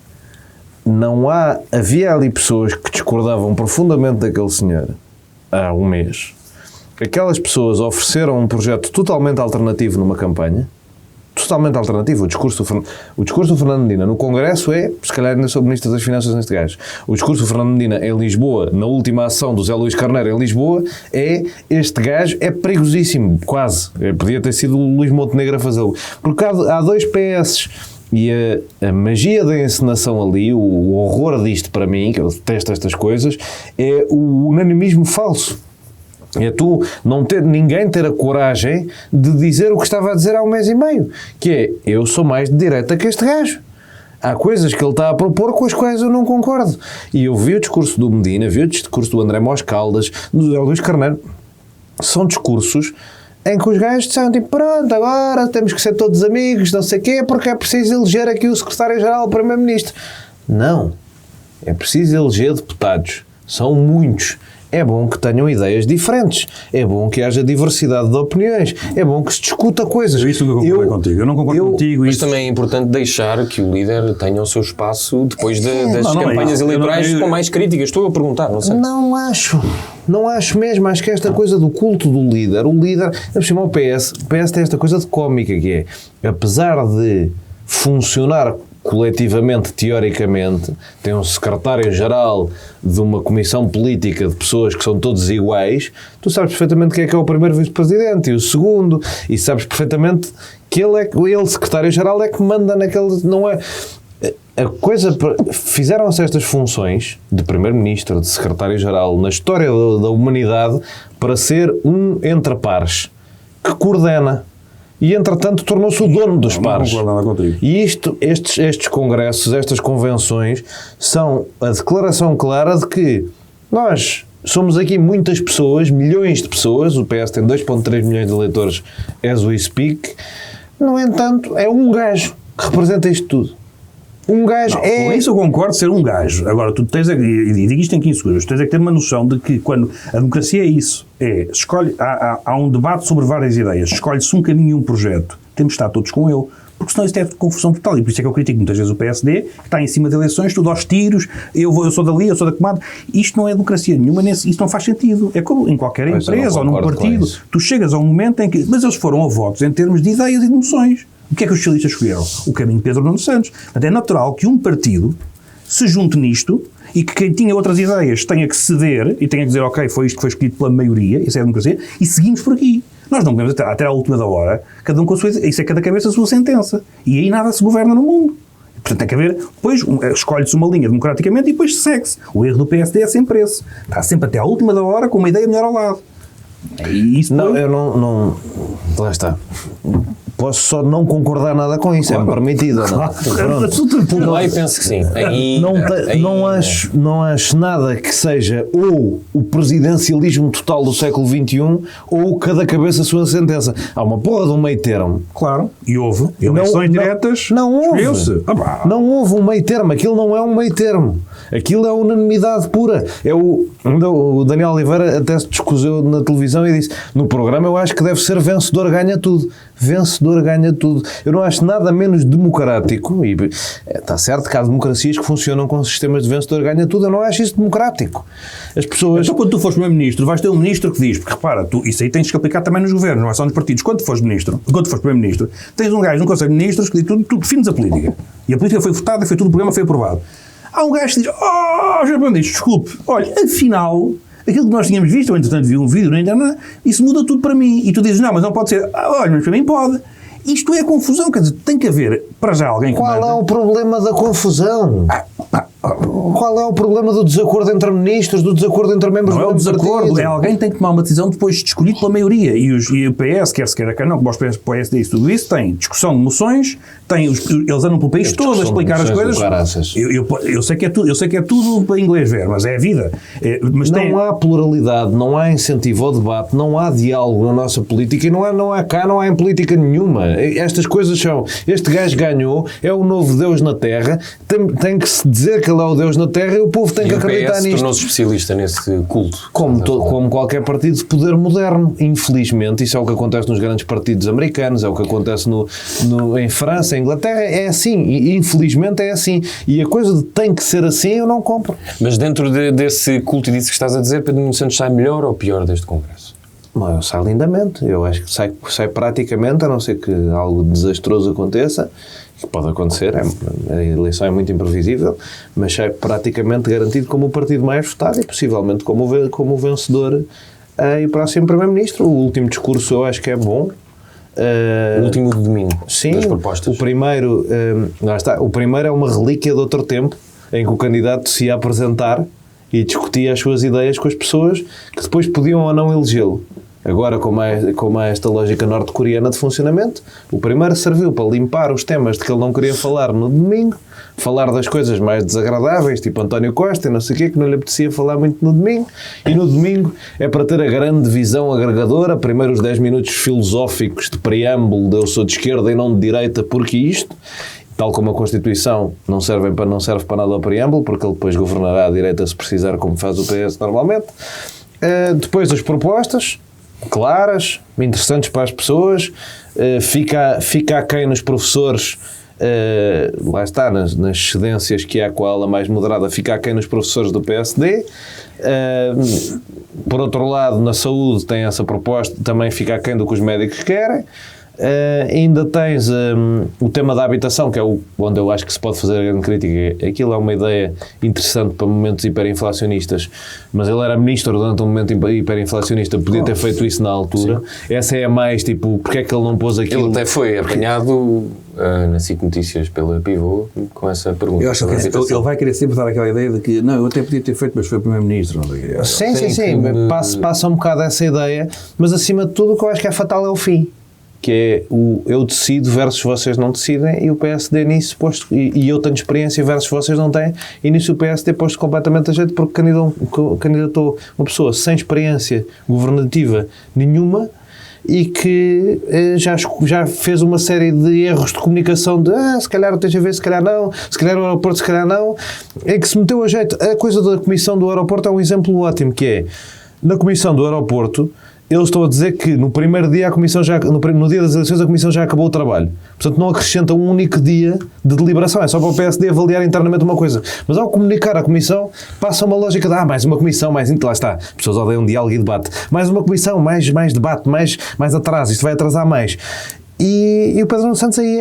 Havia ali pessoas que discordavam profundamente daquele senhor há um mês. Aquelas pessoas ofereceram um projeto totalmente alternativo numa campanha. Totalmente alternativo. O discurso do Fernando Medina no Congresso é, se calhar ainda sou ministro das Finanças neste gajo. O discurso do Fernando Medina em Lisboa, na última ação do Zé Luís Carneiro em Lisboa, este gajo é perigosíssimo, quase. Podia ter sido o Luís Montenegro a fazê-lo. Porque há dois PS e a magia da encenação ali, o horror disto para mim, que eu detesto estas coisas, é o unanimismo falso. É ninguém ter a coragem de dizer o que estava a dizer há um mês e meio, que é, eu sou mais de direita que este gajo. Há coisas que ele está a propor com as quais eu não concordo. E eu vi o discurso do Medina, vi o discurso do André Mós Caldas, do José Luís Carneiro. São discursos em que os gajos disseram tipo, pronto, agora temos que ser todos amigos, não sei o quê, porque é preciso eleger aqui o secretário-geral, o primeiro-ministro. Não. É preciso eleger deputados. São muitos. é bom que tenham ideias diferentes, é bom que haja diversidade de opiniões, é bom que se discuta coisas. Isso que eu concordo contigo. Eu não concordo contigo. Mas também é importante deixar que o líder tenha o seu espaço depois das campanhas eleitorais com mais críticas. Estou a perguntar, não sei. Não acho mesmo. Acho que esta coisa do culto do líder, o PS tem esta coisa de cómica que é, apesar de funcionar coletivamente, teoricamente, tem um secretário-geral de uma comissão política de pessoas que são todos iguais, tu sabes perfeitamente quem é o primeiro vice-presidente e o segundo, e sabes perfeitamente que ele secretário-geral, é que manda naquele... Não é... A coisa... Fizeram-se estas funções de primeiro-ministro, de secretário-geral, na história da humanidade, para ser um entre pares, que coordena. E, entretanto, tornou-se o dono dos pares. Não concordo nada contigo. E estes congressos, estas convenções, são a declaração clara de que nós somos aqui muitas pessoas, milhões de pessoas, o PS tem 2,3 milhões de eleitores as we speak, no entanto, é um gajo que representa isto tudo. Um gajo Com isso eu concordo ser um gajo. Agora, tu tens, e digo isto em 15 segundos, tu tens que ter uma noção de que quando a democracia é isso, há um debate sobre várias ideias, escolhe-se um caminho e um projeto, temos de estar todos com ele, porque senão isso é confusão total, e por isso é que eu critico muitas vezes o PSD, que está em cima de eleições, tudo aos tiros, eu sou dali, eu sou da comando. Isto não é democracia nenhuma, isto não faz sentido. É como em qualquer empresa ou num partido. Tu chegas a um momento em que... Mas eles foram a votos em termos de ideias e de emoções. O que é que os socialistas escolheram? O caminho de Pedro Nuno Santos. Portanto, é natural que um partido se junte nisto e que quem tinha outras ideias tenha que ceder e tenha que dizer, ok, foi isto que foi escolhido pela maioria, isso é a democracia, e seguimos por aqui. Nós não podemos até à última da hora, cada um com a sua... Isso é cada cabeça a sua sentença. E aí nada se governa no mundo. Portanto, tem que haver... Depois escolhe-se uma linha democraticamente e depois segue-se. O erro do PSD é sempre esse. Está sempre até à última da hora com uma ideia melhor ao lado. E isso eu não... Lá está. Posso só não concordar nada com isso, é-me permitido. Não, eu penso que sim. Não acho nada que seja ou o presidencialismo total do século XXI ou cada cabeça a sua sentença. Há uma porra de um meio termo. Claro, e houve eleições diretas. Não houve. Não houve um meio termo. Aquilo não é um meio termo. Aquilo é unanimidade pura. O Daniel Oliveira até se descuseu na televisão e disse, no programa eu acho que deve ser vencedor ganha tudo. Vencedor ganha tudo. Eu não acho nada menos democrático, e está certo que há democracias que funcionam com sistemas de vencedor ganha tudo, eu não acho isso democrático. As pessoas... Então, quando tu fores primeiro-ministro, vais ter um ministro que diz, porque repara, isso aí tens que aplicar também nos governos, não é só nos partidos. Quando tu fores primeiro-ministro, tens um gajo no Conselho de Ministros que diz, tu defines a política. E a política foi votada, foi tudo, o programa foi aprovado. Há um gajo que diz, já aprendi, desculpe, olha, afinal... Aquilo que nós tínhamos visto, eu entretanto vi um vídeo na internet, isso muda tudo para mim. E tu dizes, não, mas não pode ser. Olha, mas para mim pode. Isto é confusão, quer dizer, tem que haver, para já, alguém que Qual é o problema da confusão? Qual é o problema do desacordo entre ministros, do desacordo entre membros do desacordo, partido? é alguém que tem que tomar uma decisão depois de escolhido pela maioria. E o PS, quer se queira, quer não, como os PSD e tudo isso, tem discussão de moções, eles andam pelo país todo a explicar as coisas. Eu sei que é tudo para inglês ver, mas é a vida. Mas não há pluralidade, não há incentivo ao debate, não há diálogo na nossa política e não há em política nenhuma. Estas coisas são, este gajo ganhou, é o novo Deus na Terra, tem que se dizer que ele é o Deus na Terra e o povo tem que acreditar nisto. E o PS tornou-se especialista nesse culto. Como qualquer partido de poder moderno, infelizmente, isso é o que acontece nos grandes partidos americanos, é o que acontece em França, em Inglaterra, é assim, e infelizmente é assim. E a coisa de tem que ser assim, eu não compro. Mas dentro desse culto e disso que estás a dizer, Pedro Nuno Santos sai melhor ou pior deste Congresso? Eu saio lindamente, eu acho que sai praticamente, a não ser que algo desastroso aconteça, que pode acontecer, a eleição é muito imprevisível, mas sai praticamente garantido como o partido mais votado e possivelmente como o vencedor e próximo Primeiro-Ministro. O último discurso eu acho que é bom. O último domingo, sim, das propostas. O primeiro é uma relíquia de outro tempo, em que o candidato se ia apresentar e discutia as suas ideias com as pessoas que depois podiam ou não elegê-lo. Agora, como há esta lógica norte-coreana de funcionamento, o primeiro serviu para limpar os temas de que ele não queria falar no domingo, falar das coisas mais desagradáveis, tipo António Costa e não sei o quê, que não lhe apetecia falar muito no domingo, e no domingo é para ter a grande visão agregadora, primeiro os 10 minutos filosóficos de preâmbulo de eu sou de esquerda e não de direita, porque isto, tal como a Constituição não serve para nada ao preâmbulo, porque ele depois governará à direita se precisar, como faz o PS normalmente. depois as propostas, claras, interessantes para as pessoas, fica aquém nos professores, lá está, nas cedências que há com a ala mais moderada, fica aquém nos professores do PSD. Por outro lado, na saúde tem essa proposta, também fica aquém do que os médicos querem. Ainda tens o tema da habitação, que é onde eu acho que se pode fazer a grande crítica. Aquilo é uma ideia interessante para momentos hiperinflacionistas, mas ele era ministro durante um momento hiperinflacionista, podia ter feito isso na altura. Sim. Essa é a mais, tipo, porque é que ele não pôs aquilo? Ele até foi apanhado na SIC Notícias pela Pivô com essa pergunta. Eu acho que ele vai querer sempre dar aquela ideia de que, não, eu até podia ter feito, mas foi o Primeiro-Ministro. Sim. Passa um bocado essa ideia, mas acima de tudo o que eu acho que é fatal é o fim. Que é o eu decido versus vocês não decidem, e o PSD nisso posto, e eu tenho experiência versus vocês não têm, e nisso o PSD posto completamente a jeito, porque candidatou uma pessoa sem experiência governativa nenhuma e que já fez uma série de erros de comunicação de se calhar o TGV, se calhar não, se calhar o aeroporto, se calhar não, em que se meteu a jeito. A coisa da comissão do aeroporto é um exemplo ótimo, que é, na comissão do aeroporto, eles estão a dizer que no primeiro dia a comissão no dia das eleições a comissão já acabou o trabalho. Portanto, não acrescenta um único dia de deliberação. É só para o PSD avaliar internamente uma coisa. Mas ao comunicar à comissão, passa uma lógica de mais uma comissão, lá está. As pessoas odeiam diálogo e debate. Mais uma comissão, mais debate, mais atraso. Isto vai atrasar mais. E o Pedro Nuno Santos aí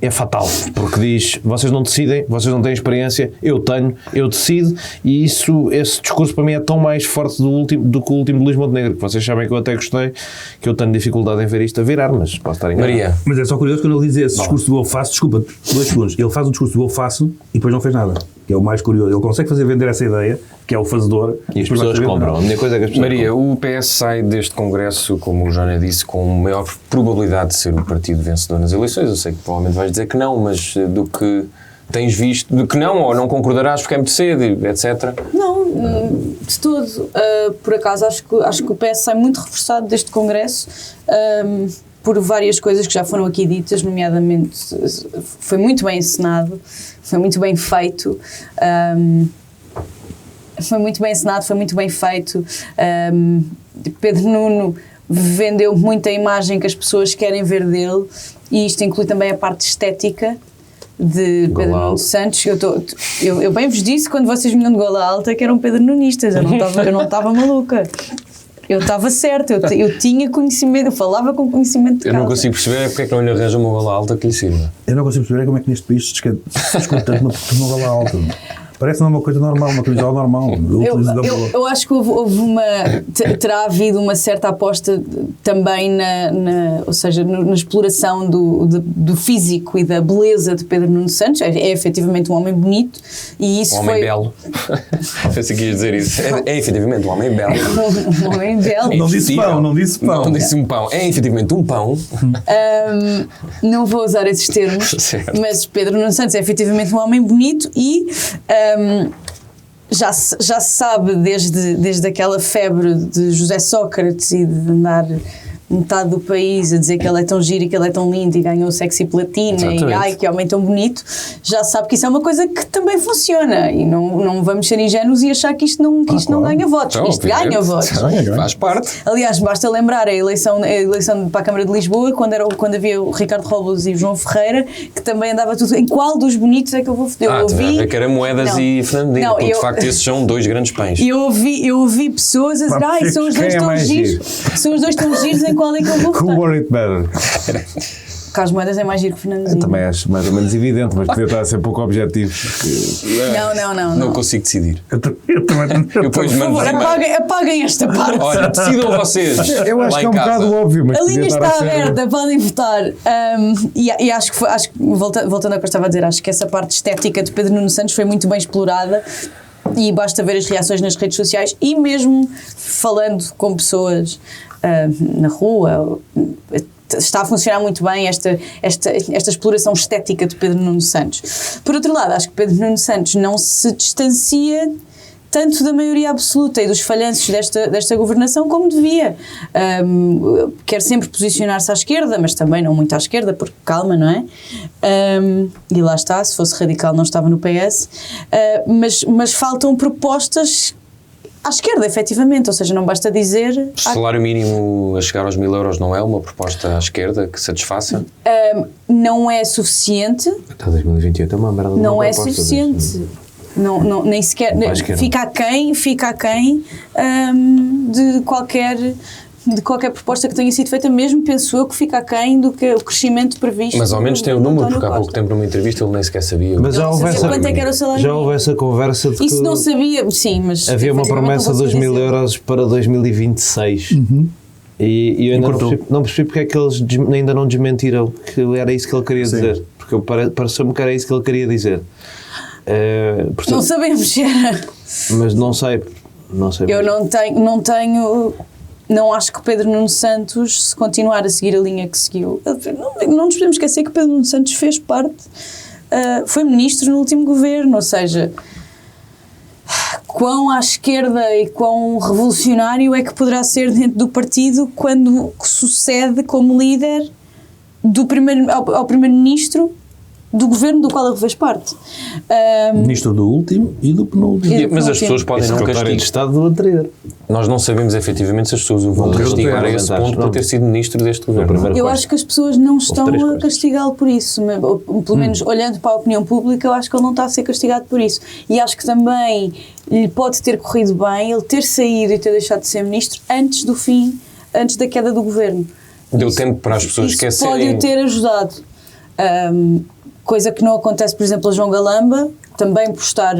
é fatal, porque diz, vocês não decidem, vocês não têm experiência, eu tenho, eu decido, e esse discurso para mim é tão mais forte do que o último de Luís Montenegro, que vocês sabem que eu até gostei, que eu tenho dificuldade em ver isto a virar, mas posso estar enganado. Maria. Mas é só curioso quando ele diz esse discurso do eu faço, desculpa, 2 segundos, ele faz um discurso do eu faço e depois não fez nada, que é o mais curioso, ele consegue vender essa ideia, que é o fazedor, e as pessoas compram. A minha coisa é que as pessoas Maria, compram. o PS sai deste congresso, como o Jana disse, com maior probabilidade de ser o partido vencedor nas eleições. Eu sei que provavelmente vais dizer que não, mas do que tens visto, do que não, ou não concordarás porque é muito cedo, etc. Não, de todo. Por acaso, acho que o PS sai muito reforçado deste congresso, por várias coisas que já foram aqui ditas, nomeadamente foi muito bem encenado, foi muito bem feito. Foi muito bem encenado, foi muito bem feito. Pedro Nuno vendeu muito a imagem que as pessoas querem ver dele, e isto inclui também a parte estética de Pedro Nuno Santos. Eu bem vos disse quando vocês vinham de gola alta que eram Pedro Nunistas, eu não estava maluca. Eu estava certa, eu tinha conhecimento, eu falava com conhecimento de causa. Eu não consigo perceber porque é que não lhe arranja uma gola alta que lhe sirva. Eu não consigo perceber como é que neste país se escuta tanto uma gola alta. Parece não uma coisa normal, uma camisola normal. Eu acho que terá havido uma certa aposta também ou seja, na exploração do físico e da beleza de Pedro Nuno Santos. É efetivamente um homem bonito, e isso homem belo. Pensei que ias dizer isso. É efetivamente um homem belo. Um homem belo. Não disse pão. Não disse um pão. É efetivamente um pão. Não vou usar esses termos, mas Pedro Nuno Santos é efetivamente um homem bonito e já se sabe desde aquela febre de José Sócrates e de andar metade do país a dizer que ele é tão giro e que ele é tão lindo e ganhou sexy platina. Exatamente. E ai, que homem tão bonito, já sabe que isso é uma coisa que também funciona, e não vamos ser ingênuos e achar que isto não ganha votos. Então, isto ganha votos. Faz parte. Aliás, basta lembrar a eleição para a Câmara de Lisboa, quando havia o Ricardo Robles e o João Ferreira, que também andava tudo, em qual dos bonitos é que eu vou foder? Eu ouvi que era Moedas e Fernandinho, porque de facto esses são 2 grandes pães. Eu ouvi pessoas a dizer, são os dois tão giros, são os dois tão giros, em qual é que eu vou votar? Who wore it better? Carlos Moedas é mais giro que Fernandinho. Eu também acho mais ou menos evidente, mas podia estar a ser pouco objetivo. Não consigo decidir. Eu também. Por favor, apaguem esta parte. Olha, decidam vocês. Eu acho que é um bocado óbvio, mas a linha está aberta, podem votar. E acho que voltando ao que eu estava a dizer, acho que essa parte estética de Pedro Nuno Santos foi muito bem explorada. E basta ver as reações nas redes sociais, e mesmo falando com pessoas na rua, está a funcionar muito bem esta exploração estética de Pedro Nuno Santos. Por outro lado, acho que Pedro Nuno Santos não se distancia tanto da maioria absoluta e dos falhanços desta governação como devia. Quer sempre posicionar-se à esquerda, mas também não muito à esquerda, porque calma, não é? E lá está, se fosse radical não estava no PS. Mas faltam propostas à esquerda, efetivamente, ou seja, não basta dizer... O salário mínimo a chegar aos 1.000 euros não é uma proposta à esquerda que satisfaça? Não é suficiente. Até 2028 é uma merda. Não é suficiente. Não, nem sequer. Fica aquém de qualquer proposta que tenha sido feita, mesmo penso eu que fica aquém do que o crescimento previsto. Mas ao menos tem o número, porque há pouco tempo numa entrevista ele nem sequer sabia. Mas já houve quanto é que era o salário já mínimo? houve essa conversa de que Isso não sabia, sim, mas... havia uma efetivamente, promessa não de 2.000 consigo dizer. euros para 2026. E eu ainda não percebi porque é que eles ainda não desmentiram que era isso que ele queria dizer. Porque pareceu-me que era isso que ele queria dizer. Portanto, Não sabemos, era. mas não sei. Eu não acho que o Pedro Nuno Santos, se continuar a seguir a linha que seguiu, não nos podemos esquecer que o Pedro Nuno Santos fez parte, foi ministro no último governo, ou seja, quão à esquerda e quão revolucionário é que poderá ser dentro do partido quando sucede como líder ao primeiro-ministro do governo do ele fez parte. Ministro do último e do penúltimo. Mas as pessoas podem não Secretário de castigar. Estado do anterior. Nós não sabemos efetivamente se as pessoas o vão castigar a esse ponto por ter sido ministro deste governo. Eu acho que as pessoas não estão três a coisas. castigá-lo por isso, ou pelo menos olhando para a opinião pública, eu acho que ele não está a ser castigado por isso. E acho que também lhe pode ter corrido bem ele ter saído e ter deixado de ser ministro antes da queda do governo. Deu tempo para as pessoas Isso esquecerem. pode o ter ajudado. Coisa que não acontece, por exemplo, a João Galamba, também por estar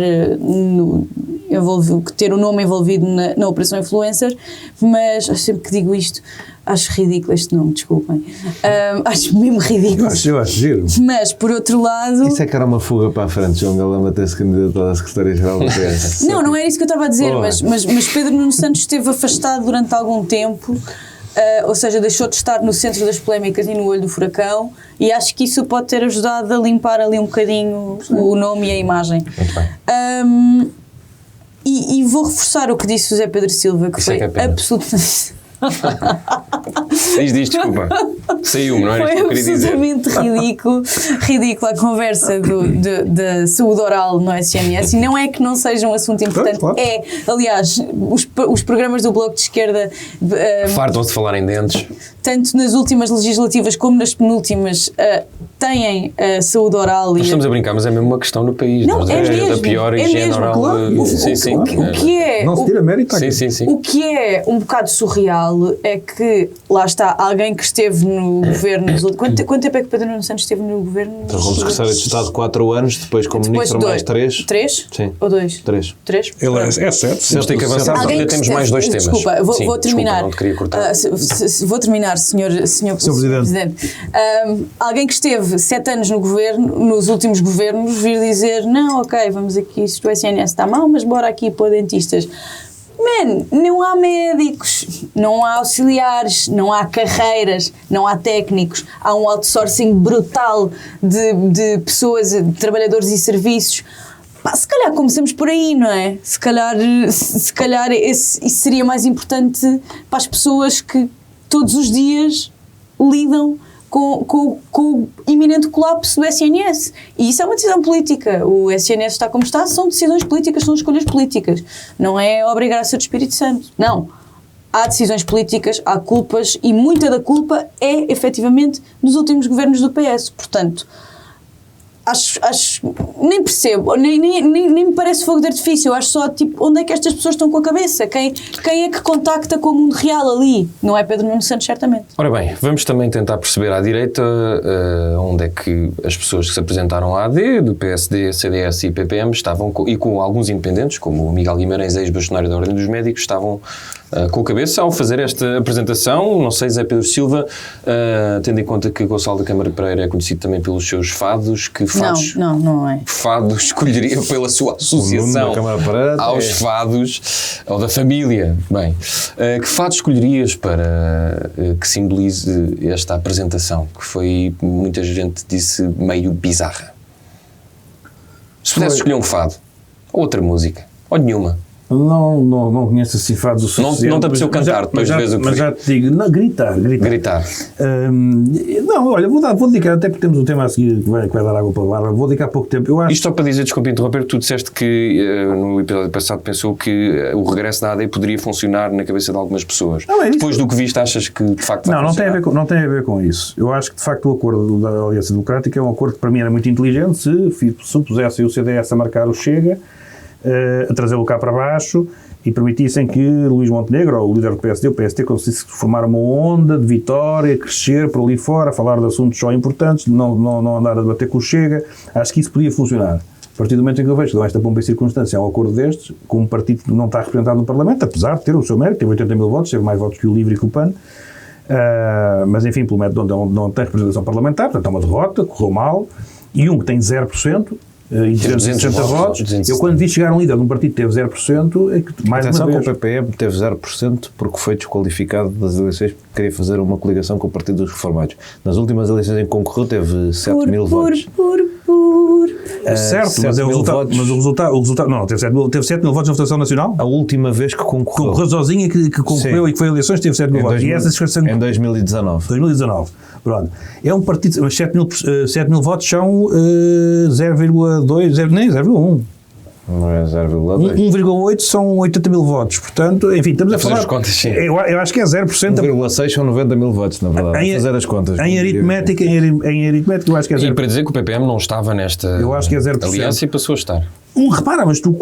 ter o nome envolvido na Operação Influencer, mas sempre que digo isto, acho ridículo este nome, desculpem. Acho mesmo ridículo. Eu acho giro. Mas, por outro lado... Isso é que era uma fuga para a frente, João Galamba ter-se candidatado à Secretaria-Geral do PS. Não era isso que eu estava a dizer, Oh. mas Pedro Nuno Santos esteve afastado durante algum tempo, ou seja, deixou de estar no centro das polémicas e no olho do furacão, e acho que isso pode ter ajudado a limpar ali um bocadinho o nome e a imagem. Muito bem. E vou reforçar o que disse o Zé Pedro Silva, que Isso é foi que é pena. absolutamente... Diz, desculpa. Saiu-me, não era isto que eu Foi queria dizer. absolutamente ridícula a conversa da saúde oral no SNS, e não é que não seja um assunto importante, Claro. Aliás, os programas do Bloco de Esquerda, Fartam-se de falar em dentes. tanto nas últimas legislativas como nas penúltimas, têm saúde oral. Nós estamos a brincar, mas é mesmo uma questão no país. Não, Nós é temos mesmo, a pior é higiene mesmo, oral. claro. Sim. O que é... Não se tira mérito aqui. Sim. O que é um bocado surreal é que, lá está, alguém que esteve no governo... Quanto tempo é que Pedro Nuno Santos esteve no governo? Então, como secretário de Estado 4 anos, depois como ministro mais 3. 3? Sim. Ou 2? 3. Ele é 7. Temos de ter que avançar porque ainda temos mais 2 temas. Desculpa, vou Sim, terminar. Desculpa, não te queria cortar. Vou terminar, senhor Presidente. Alguém que esteve 7 anos no governo, nos últimos governos, vir dizer: não, ok, vamos aqui, isto o SNS está mal, mas bora aqui para dentistas. Não há médicos, não há auxiliares, não há carreiras, não há técnicos, há um outsourcing brutal de pessoas, de trabalhadores e serviços. Se calhar começamos por aí, não é? Se calhar isso seria mais importante para as pessoas que todos os dias lidam com o iminente colapso do SNS. E isso é uma decisão política. O SNS está como está, são decisões políticas, são escolhas políticas. Não é obrigar a ser do Espírito Santo. Não. Há decisões políticas, há culpas, e muita da culpa é, efetivamente, dos últimos governos do PS. Portanto, acho nem percebo, nem me parece fogo de artifício. Eu acho só, tipo, onde é que estas pessoas estão com a cabeça? Quem é que contacta com o mundo real ali? Não é Pedro Nuno Santos, certamente. Ora bem, vamos também tentar perceber à direita onde é que as pessoas que se apresentaram à AD, do PSD, CDS e PPM, estavam e com alguns independentes, como o Miguel Guimarães, ex-bastonário da Ordem dos Médicos, estavam com a cabeça ao fazer esta apresentação. Não sei, Zé Pedro Silva, tendo em conta que Gonçalo da Câmara Pereira é conhecido também pelos seus fados, que fados... Não é. Fado escolheria pela sua associação da Câmara Pereira, aos fados, ou da família. Bem, que fado escolherias para que simbolize esta apresentação, que foi, muita gente disse, meio bizarra? Se pudesse escolher um fado, ou outra música, ou nenhuma. Não conheço assim fados o suficiente. Não te apeteceu cantar, depois de vez o que mas já te digo, não, gritar. Não, olha, vou dedicar, até porque temos um tema a seguir que vai dar água para a barba, vou dedicar pouco tempo. Eu acho... Isto só para dizer, desculpa interromper, tu disseste que no episódio passado pensou que o regresso da AD poderia funcionar na cabeça de algumas pessoas. Depois do que viste, achas que de facto vai funcionar? Não tem a ver com isso. Eu acho que de facto o acordo da Aliança Democrática é um acordo que para mim era muito inteligente se pusessem o CDS a marcar o Chega, a trazê-lo cá para baixo e permitissem que Luís Montenegro, o líder do PSD, o PST, conseguisse formar uma onda de vitória, crescer por ali fora, falar de assuntos só importantes, não andar a debater com o Chega. Acho que isso podia funcionar. A partir do momento em que eu vejo que esta pompa e circunstância há um acordo destes, com um partido que não está representado no Parlamento, apesar de ter o seu mérito, teve 80 mil votos, teve mais votos que o LIVRE e que o PAN, mas enfim, pelo método onde não tem representação parlamentar, portanto é uma derrota, correu mal, e um que tem 0%, e 260 votos. Eu quando vi chegar um líder de um partido que teve 0%, é que mais atenção uma vez... que o PPM teve 0% porque foi desqualificado das eleições porque queria fazer uma coligação com o Partido dos Reformados. Nas últimas eleições em que concorreu teve 7 mil votos. Certo, mas o resultado... Não, teve 7 mil votos na votação nacional? A última vez que concorreu. Concorreu sozinha, que concorreu. Sim. E que foi a eleições, teve 7 mil votos. Em 2019. 2019. Pronto. É um partido... Mas 7 mil votos são 0,2, nem 0,1. Não é 0,2. 1,8 são 80 mil votos. Portanto, enfim, estamos a falar... As contas, sim. Eu acho que é 0%. 1,6 são 90 mil votos, na verdade. Fazer as contas. Em aritmética, eu acho que é 0%. E para dizer que o PPM não estava nesta aliança e passou a estar. Repara, mas tu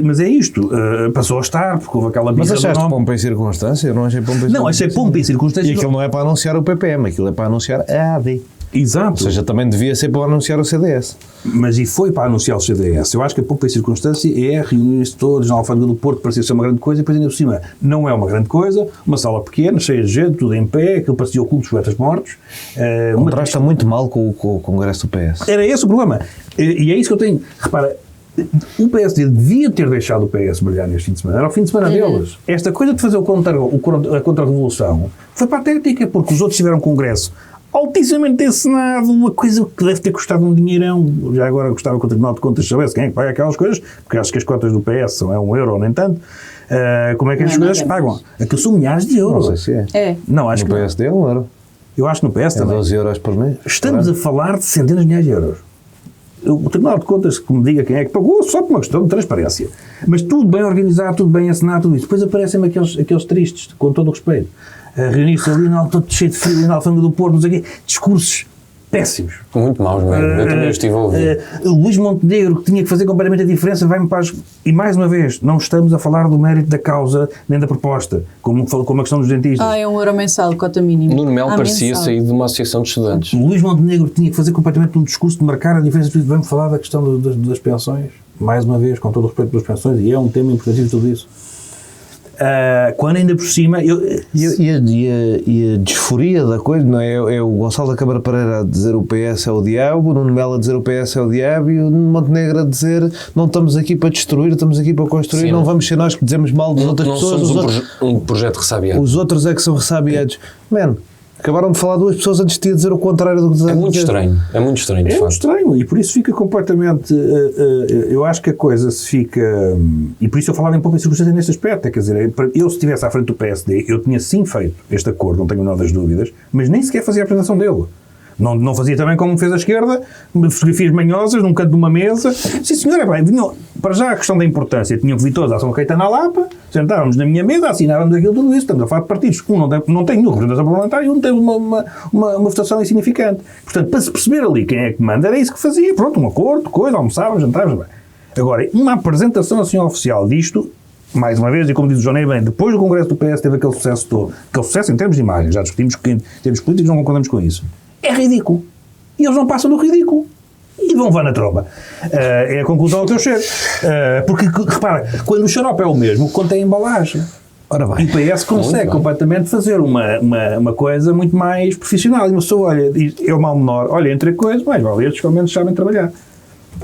mas é isto, passou a estar, porque houve aquela birra. Mas achaste pompa em circunstância? Eu não achei pompa em circunstância. Não, achei pompa em circunstância. E aquilo não é para anunciar o PPM, aquilo é para anunciar a AD. Exato. Ou seja, também devia ser para anunciar o CDS. Mas e foi para anunciar o CDS. Eu acho que a pompa em circunstância é reunir-se todos na Alfândega do Porto, parecia ser uma grande coisa, e depois ainda por cima não é uma grande coisa, uma sala pequena, cheia de gente, tudo em pé, aquilo parecia o clube dos poetas mortos. Contrasta muito mal com o Congresso do PS. Era esse o problema. E é isso que eu tenho. Repara, o PSD devia ter deixado o PS brilhar neste fim de semana. Era o fim de semana deles. Esta coisa de fazer a contra-revolução foi patética, porque os outros tiveram congresso altíssimamente encenado, uma coisa que deve ter custado um dinheirão. Já agora gostava que o Tribunal de Contas soubesse quem é que paga aquelas coisas, porque acho que as cotas do PS são €1 ou nem tanto. Como é que as coisas pagam? Aquilo são milhares de euros. Não sei se é. Não, acho no que PSD é €1. Eu acho que no PS também. 12 euros por mês. Estamos a falar de centenas de milhares de euros. O Tribunal de Contas que me diga quem é que pagou, só por uma questão de transparência. Mas tudo bem organizado, tudo bem assinado, tudo isso. Depois aparecem-me aqueles tristes, com todo o respeito, a reunir-se ali, todo cheio de frio, na Alfândega do Porto, não sei o quê, discursos péssimos. Muito maus, mesmo. Eu também estive a ouvir. Luís Montenegro, que tinha que fazer completamente a diferença, vai-me para as... E mais uma vez, não estamos a falar do mérito da causa, nem da proposta, como a questão dos dentistas. É €1 mensal, cota mínima. Nuno Melo parecia sair de uma associação de estudantes. Luís Montenegro tinha que fazer completamente um discurso de marcar a diferença. Vamos falar da questão das pensões, mais uma vez, com todo o respeito pelas pensões, e é um tema importante de tudo isso. Quando ainda por cima... E a disforia da coisa, não é? É o Gonçalo da Câmara Pereira a dizer o PS é o diabo, o Nuno Melo a dizer o PS é o diabo e o Montenegro a dizer não estamos aqui para destruir, estamos aqui para construir. Sim, não vamos ser nós que dizemos mal das outras pessoas. Não somos um projeto ressabiado. Os outros é que são ressabiados. Man, acabaram de falar 2 pessoas antes de dizer o contrário do que dizer. É muito estranho, de facto. É muito estranho, e por isso fica completamente... eu acho que a coisa se fica... E por isso eu falava em pouco em circunstância nesse aspecto. Quer dizer, eu se estivesse à frente do PSD, eu tinha sim feito este acordo, não tenho a menor das dúvidas, mas nem sequer fazia a apresentação dele. Não fazia também como fez a esquerda, fotografias manhosas num canto de uma mesa. Sim, senhora, vinham, para já a questão da importância, tinham que vir todos à São Caetano à Lapa, sentávamos na minha mesa, assinávamos aquilo, tudo isso, estamos a falar de partidos. Um não tem nenhuma representação parlamentar e um tem uma votação insignificante. Portanto, para se perceber ali quem é que manda, era isso que fazia. Pronto, um acordo, coisa, almoçávamos, jantávamos. Agora, uma apresentação assim oficial disto, mais uma vez, e como diz o João Ney bem, depois do Congresso do PS teve aquele sucesso todo, aquele sucesso em termos de imagem, já discutimos que em termos políticos não concordamos com isso. É ridículo. E eles não passam do ridículo. E vão na tromba. É a conclusão que eu chego. Porque, repara, quando o xarope é o mesmo, contém a embalagem. Ora bem. E o PS consegue completamente fazer uma coisa muito mais profissional. E uma pessoa, olha, é o mal menor, olha, entre coisas, mais vale estes que ao menos sabem trabalhar.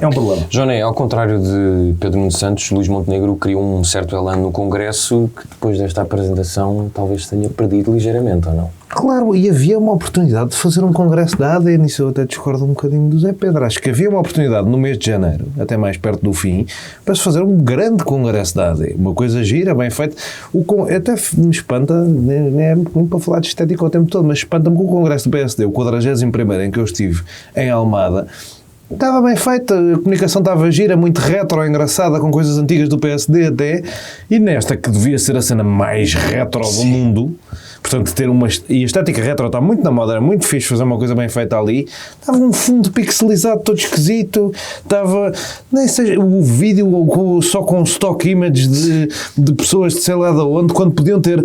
É um problema. Joné, ao contrário de Pedro Nuno Santos, Luís Montenegro criou um certo elan no Congresso que depois desta apresentação talvez tenha perdido ligeiramente, ou não? Claro, e havia uma oportunidade de fazer um congresso da AD, nisso eu até discordo um bocadinho do Zé Pedro. Acho que havia uma oportunidade no mês de janeiro, até mais perto do fim, para se fazer um grande congresso da AD. Uma coisa gira, bem feita. Até me espanta, nem é muito para falar de estética o tempo todo, mas espanta-me que o congresso do PSD, o 41º em que eu estive em Almada, estava bem feita, a comunicação estava gira, muito retro, engraçada, com coisas antigas do PSD até, e nesta que devia ser a cena mais retro do mundo, portanto ter uma... E a estética retro está muito na moda, era muito fixe fazer uma coisa bem feita ali, estava um fundo pixelizado todo esquisito, estava... Nem sei, o vídeo só com stock images de pessoas de sei lá de onde, quando podiam ter...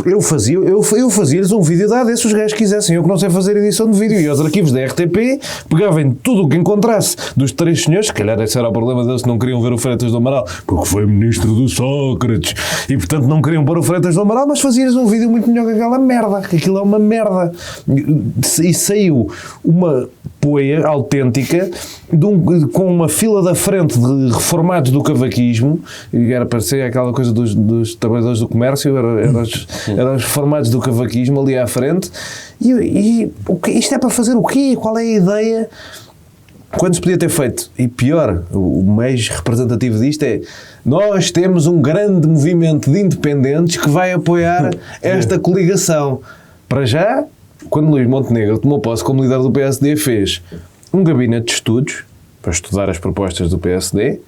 Eu fazia-lhes um vídeo da AD se os gajos quisessem. Eu que não sei fazer edição de vídeo. E aos arquivos da RTP pegava em tudo o que encontrasse dos três senhores, se calhar esse era o problema deles, não queriam ver o Freitas do Amaral, porque foi ministro do Sócrates e portanto não queriam pôr o Freitas do Amaral, mas fazia-lhes um vídeo muito melhor que aquela merda, que aquilo é uma merda. E saiu uma poeia autêntica com uma fila da frente de reformados do cavaquismo, e era parecer aquela coisa dos trabalhadores do comércio, eram os reformados do cavaquismo ali à frente, e isto é para fazer o quê? Qual é a ideia? Quando se podia ter feito, e pior, o mais representativo disto é: nós temos um grande movimento de independentes que vai apoiar esta coligação. Para já, quando Luís Montenegro tomou posse como líder do PSD, fez um gabinete de estudos para estudar as propostas do PSD,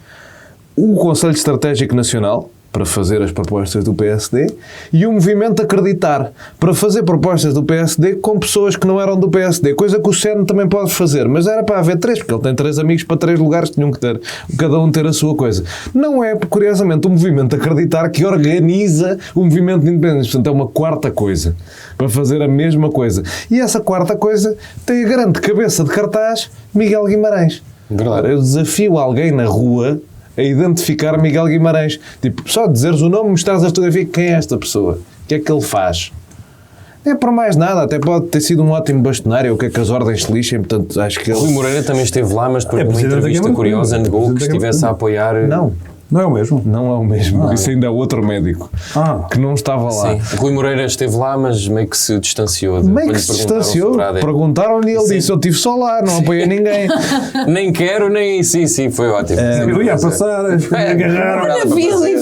o Conselho Estratégico Nacional para fazer as propostas do PSD e o Movimento Acreditar para fazer propostas do PSD com pessoas que não eram do PSD, coisa que o CEN também pode fazer, mas era para haver três, porque ele tem 3 amigos para 3 lugares, tinham que ter, cada um ter a sua coisa. Não é, curiosamente, o Movimento Acreditar que organiza o movimento de independência, portanto é uma quarta coisa para fazer a mesma coisa. E essa quarta coisa tem a grande cabeça de cartaz Miguel Guimarães. Verdade. Eu desafio alguém na rua a identificar Miguel Guimarães. Tipo, só dizeres o nome, mostrares a fotografia, quem é esta pessoa? O que é que ele faz? Não é por mais nada, até pode ter sido um ótimo bastonário, o que é que as ordens se lixem, portanto, acho que ele... Rui Moreira também esteve lá, mas depois numa entrevista curiosa negou que estivesse a apoiar... Não é o mesmo? Não é o mesmo. Isso ainda é outro médico que não estava lá. Sim. Rui Moreira esteve lá, mas meio que se distanciou. Meio que se distanciou. Perguntaram-lhe e ele disse: eu estive só lá, não apoiei ninguém. Nem quero, nem... Sim, foi ótimo. Eu ia passar, agarraram.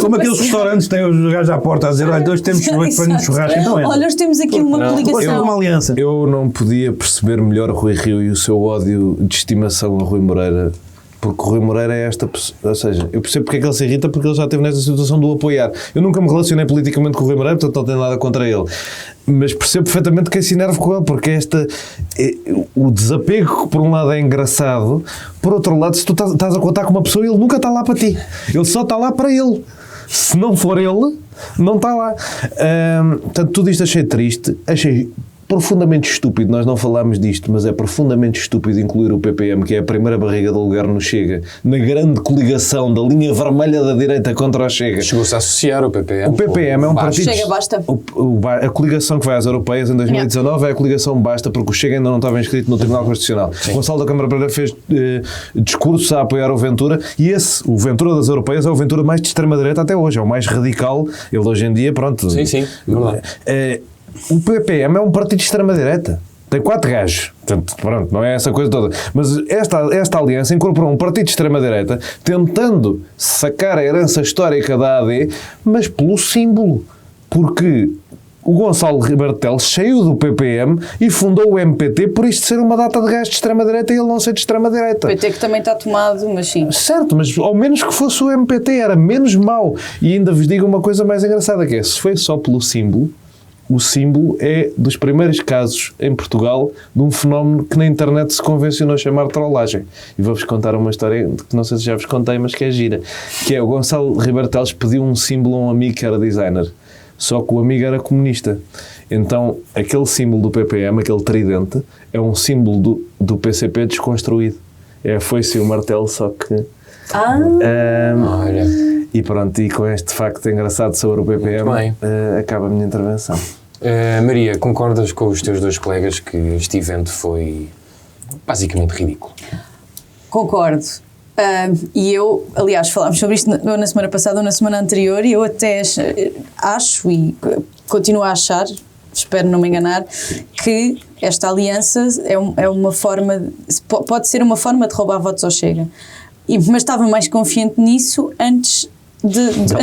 Como aqueles restaurantes têm os gajos à porta a dizer: olha, hoje temos para ir no churrasco. Então é. Olha, nós temos aqui uma coligação. Uma aliança. Eu não podia perceber melhor o Rui Rio e o seu ódio de estimação a Rui Moreira. Porque o Rui Moreira é esta pessoa, ou seja, eu percebo porque é que ele se irrita, porque ele já esteve nesta situação de o apoiar. Eu nunca me relacionei politicamente com o Rui Moreira, portanto não tenho nada contra ele. Mas percebo perfeitamente quem se enerva com ele, porque o desapego, que por um lado é engraçado, por outro lado, se tu estás a contar com uma pessoa, ele nunca está lá para ti. Ele só está lá para ele. Se não for ele, não está lá. Portanto, tudo isto achei triste, achei profundamente estúpido, nós não falámos disto, mas é profundamente estúpido incluir o PPM, que é a primeira barriga do lugar no Chega, na grande coligação da linha vermelha da direita contra o Chega. Chegou-se a associar o PPM. O PPM é um partido... Chega, basta. A coligação que vai às europeias em 2019 é a coligação basta, porque o Chega ainda não estava inscrito no Tribunal Constitucional. O Gonçalo da Câmara Pereira fez discursos a apoiar o Ventura, e o Ventura das europeias é o Ventura mais de extrema-direita até hoje, é o mais radical. Ele hoje em dia, pronto... Sim, verdade. O PPM é um partido de extrema-direita. Tem 4 gajos. Portanto, pronto, não é essa coisa toda. Mas esta aliança incorporou um partido de extrema-direita tentando sacar a herança histórica da AD, mas pelo símbolo. Porque o Gonçalo Rebelo Teles saiu do PPM e fundou o MPT por isto ser uma data de gajos de extrema-direita e ele não ser de extrema-direita. O PT que também está tomado, mas sim. Certo, mas ao menos que fosse o MPT, era menos mau. E ainda vos digo uma coisa mais engraçada, que é, se foi só pelo símbolo, o símbolo é dos primeiros casos em Portugal de um fenómeno que na internet se convencionou chamar trollagem. E vou-vos contar uma história que não sei se já vos contei, mas que é gira. Que é, o Gonçalo Rebelo Teles pediu um símbolo a um amigo que era designer. Só que o amigo era comunista. Então, aquele símbolo do PPM, aquele tridente, é um símbolo do PCP desconstruído. É a foice e o martelo, só que... Olha. E pronto, e com este facto engraçado sobre o PPM, acaba a minha intervenção. Maria, concordas com os teus dois colegas que este evento foi basicamente ridículo? Concordo. E eu, aliás, falámos sobre isto na semana passada ou na semana anterior, e eu até acho e continuo a achar, espero não me enganar, que esta aliança é uma forma, pode ser uma forma de roubar votos ao Chega. Mas estava mais confiante nisso antes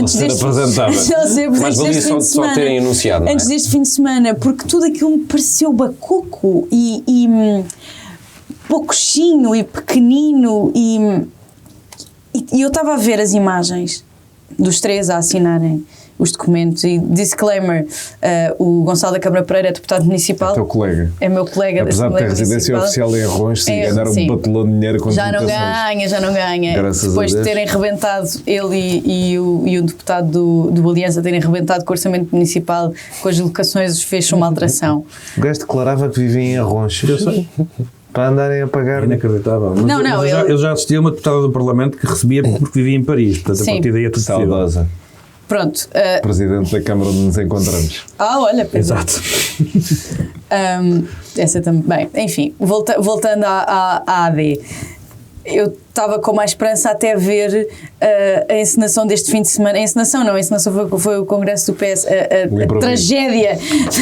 ser apresentada. Mas valia só terem anunciado, não é? Antes deste fim de semana, porque tudo aquilo me pareceu bacuco e pouquinho e pequenino e eu estava a ver as imagens dos três a assinarem os documentos e disclaimer, o Gonçalo da Câmara Pereira é deputado municipal. É teu colega. É meu colega. Apesar de ter residência oficial em Arrões, se ganhar um batelão de dinheiro com já não ganha. Graças depois a Deus. de terem rebentado, ele e o deputado do Aliança terem rebentado com o orçamento municipal, com as locações, fez uma alteração. O gajo declarava que vivia em Arronches. Eu sei. Para andarem a pagar. Inacreditável. Mas eu já assisti a uma deputada do Parlamento que recebia porque vivia em Paris. Portanto, Sim. a partir daí é tudo possível. Saudosa. Pronto. Presidente da Câmara onde nos encontramos. Olha, Exato. essa também. Bem, enfim, voltando à AD. Eu estava com mais esperança até ver a encenação deste fim de semana. A encenação foi o congresso do PS.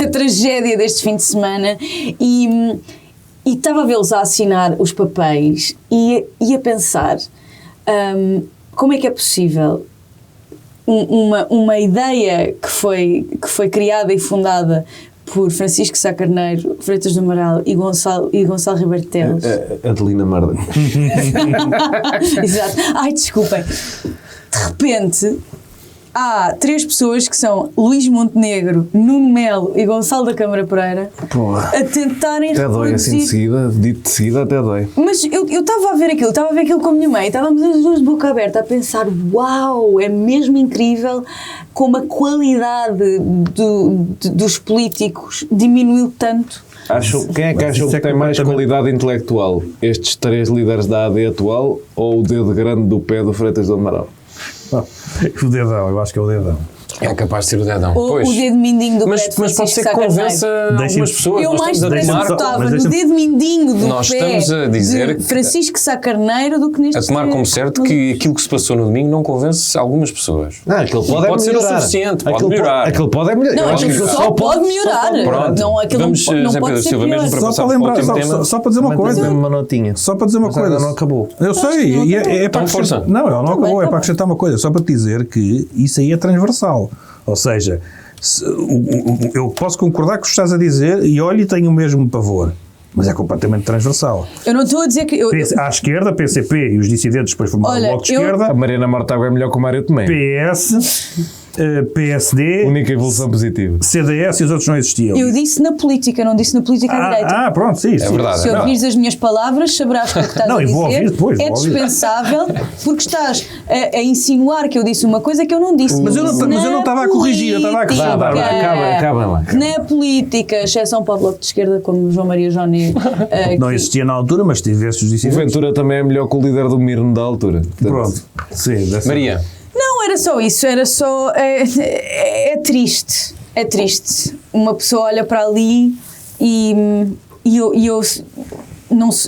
A tragédia deste fim de semana. E estava a vê-los a assinar os papéis e a pensar como é que é possível uma ideia que foi criada e fundada por Francisco Sá Carneiro, Freitas do Amaral e Gonçalo Ribeiro Teles. Adelina Marda. Exato. Ai, desculpem. De repente, há três pessoas que são Luís Montenegro, Nuno Melo e Gonçalo da Câmara Pereira a tentarem Até dói assim de seguida, dito de seguida, até dói. Mas eu estava a ver aquilo com a minha mãe, estávamos as duas de boca aberta a pensar, uau, é mesmo incrível como a qualidade dos políticos diminuiu tanto. Quem é que acham que tem mais qualidade intelectual? Estes três líderes da AD atual ou o dedo grande do pé do Freitas do Amaral? O dedão, eu acho que é o dedão. É capaz de ser o dedão. Ou Pois. o dedo mindinho do pé Mas de Francisco pode ser que Sá Carneiro. convença algumas pessoas. Eu Nós mais estamos a depressa tomar- votava mas no deixa-me- dedo mindinho do Nós pé estamos a dizer de que- Francisco Sá Carneiro do que neste a tomar como certo que aquilo que se passou no domingo não convence algumas pessoas. Não, aquilo Pode ser o melhorar. suficiente, pode Aquilo melhorar. Aquilo pode melhorar. Não, Eu acho aquilo que só pode melhorar. Pronto. Não, aquilo Vamos, não Zé pode Pedro ser Silva, pior. mesmo para Só passar para para o lembrar, último tema. só para dizer uma coisa. Mantém uma notinha. Só para dizer uma Mas ainda coisa. não acabou. Eu sei, não e acabou. é para Então, acrescentar. força. Não, ela não Tá bem, acabou, é tá para bem. acrescentar uma coisa, só para te dizer que isso aí é transversal. Ou seja, eu posso concordar com o que estás a dizer e olha, tenho o mesmo pavor. Mas é completamente transversal. Eu não estou a dizer que... À esquerda, PCP e os dissidentes depois formaram o Olha, Bloco de eu- Esquerda, A Mariana Mortágua é melhor que o Mário Tomé. PS, PSD, Única evolução positiva. CDS e os outros não existiam. Eu disse na política, não disse na política à direita. Pronto, sim. sim. verdade. Se ouvires as minhas palavras, saberás que o que estás Não, a eu vou dizer ouvir depois, é vou ouvir. dispensável, porque estás a insinuar que eu disse uma coisa que eu não disse. Mas eu não estava a corrigir, eu estava a acrescentar. Acaba lá. Na política, exceção para o Bloco de Esquerda, como João Maria Johnny. Não existia na altura, mas tivesse os O dissidentes. Ventura também é melhor que o líder do Mirno da altura. Portanto, Pronto. Sim, dessa- Maria, Não, era só isso, era só. É triste. É triste. Uma pessoa olha para ali e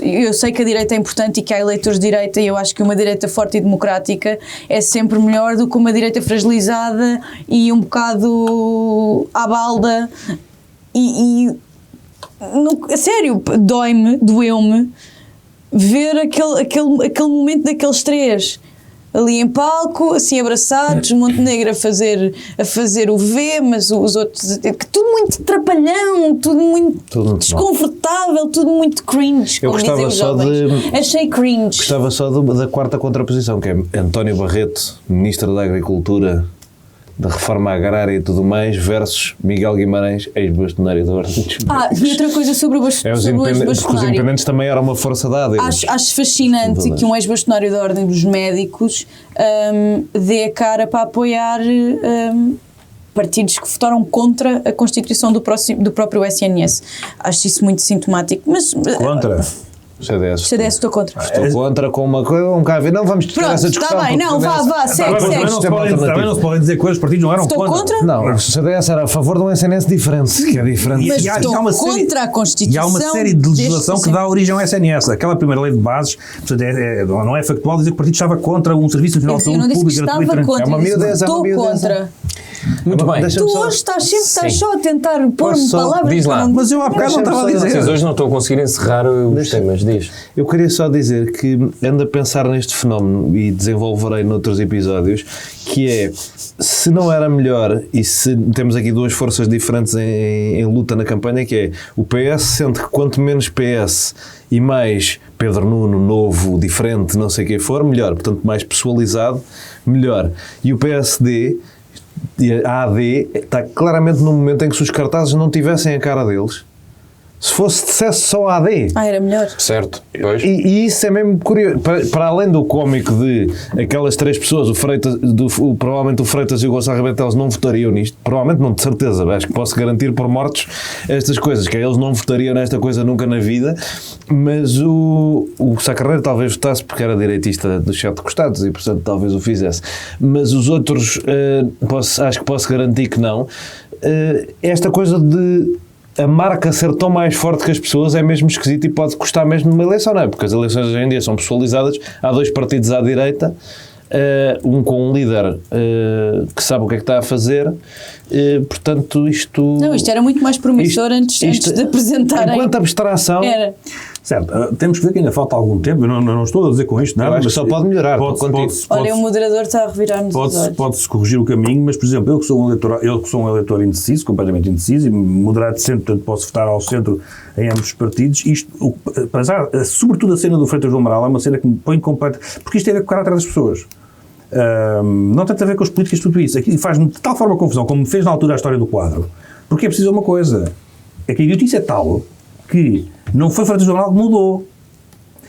eu sei que a direita é importante e que há eleitores de direita, e eu acho que uma direita forte e democrática é sempre melhor do que uma direita fragilizada e um bocado à balda. A sério, doeu-me ver aquele momento daqueles três ali em palco, assim abraçados, Montenegro a fazer o V, mas os outros, tudo muito trapalhão, tudo muito desconfortável, tudo muito cringe, Eu como dizem gostava os só jovens. Achei cringe. Gostava só da quarta contraposição, que é António Barreto, Ministro da Agricultura, da Reforma Agrária e tudo mais, versus Miguel Guimarães, ex-bastonário da Ordem dos Médicos. E outra coisa sobre o É os independentes, porque os bastonário. independentes também eram uma força dada. Acho fascinante que um ex-bastonário da Ordem dos Médicos dê a cara para apoiar partidos que votaram contra a constituição do próprio SNS. Acho isso muito sintomático. Mas, Contra. CDS. CDS estou contra. Estou contra com uma coisa, um bocado. Não vamos discutir Pronto, essa discussão. está bem, porque não, CDS vá, segue, Também segue. não se podem dizer coisas, os partidos não eram Estou contra? Não, o CDS era a favor de um SNS diferente, que é diferente. Mas E há estou uma série- contra a Constituição. E há uma série de legislação deste- que dá origem ao SNS. Aquela primeira lei de bases, portanto, não é factual dizer que o partido estava contra um serviço nacional de Eu não saúde disse que pública estava gratuito. contra. É uma eu disse que miudeza, é uma estou miudeza. contra. Muito bem. Deixa-me Tu só- hoje estás Sim. só a tentar pôr-me Posso só- palavras diz que lá. não... Mas eu há bocado não estava a Vocês dizer. hoje não estão a conseguir encerrar os temas, diz. Eu queria só dizer que ando a pensar neste fenómeno e desenvolverei noutros episódios, que é, se não era melhor, e se temos aqui duas forças diferentes em luta na campanha, que é o PS sente que quanto menos PS e mais Pedro Nuno, novo, diferente, não sei o que for, melhor. Portanto, mais pessoalizado, melhor. E o PSD... E a AD está claramente num momento em que se os cartazes não tivessem a cara deles, se dissesse só AD, Era melhor. Certo? Pois. e isso é mesmo curioso, para além do cómico de aquelas três pessoas, provavelmente o Freitas e o Gonçalo Rebelo Teles não votariam nisto, provavelmente não, de certeza, acho que posso garantir por mortos estas coisas, que eles não votariam nesta coisa nunca na vida, mas o Sá Carneiro talvez votasse porque era direitista dos sete costados e portanto talvez o fizesse, mas os outros acho que posso garantir que não. Esta coisa de a marca ser tão mais forte que as pessoas é mesmo esquisito e pode custar mesmo numa eleição, não é? Porque as eleições hoje em dia são pessoalizadas, há dois partidos à direita, um com um líder que sabe o que é que está a fazer, portanto isto... Não, isto era muito mais promissor antes de apresentarem. Enquanto abstração... Era. Certo, temos que ver que ainda falta algum tempo, eu não estou a dizer com isto nada, Eu acho que mas só pode melhorar, Olha, o moderador está a revirar-nos os olhos. Pode-se corrigir o caminho, mas, por exemplo, eu que sou um eleitor indeciso, completamente indeciso, e moderado de centro, portanto posso votar ao centro em ambos os partidos, sobretudo a cena do Freitas do Amaral é uma cena que me põe completo, porque isto tem a ver com o caráter das pessoas. Não tem a ver com as políticas, tudo isso. Aqui faz-me de tal forma confusão, como me fez na altura a história do quadro, porque é preciso uma coisa, é que a idiotice é tal que não foi Freitas do Amaral que mudou.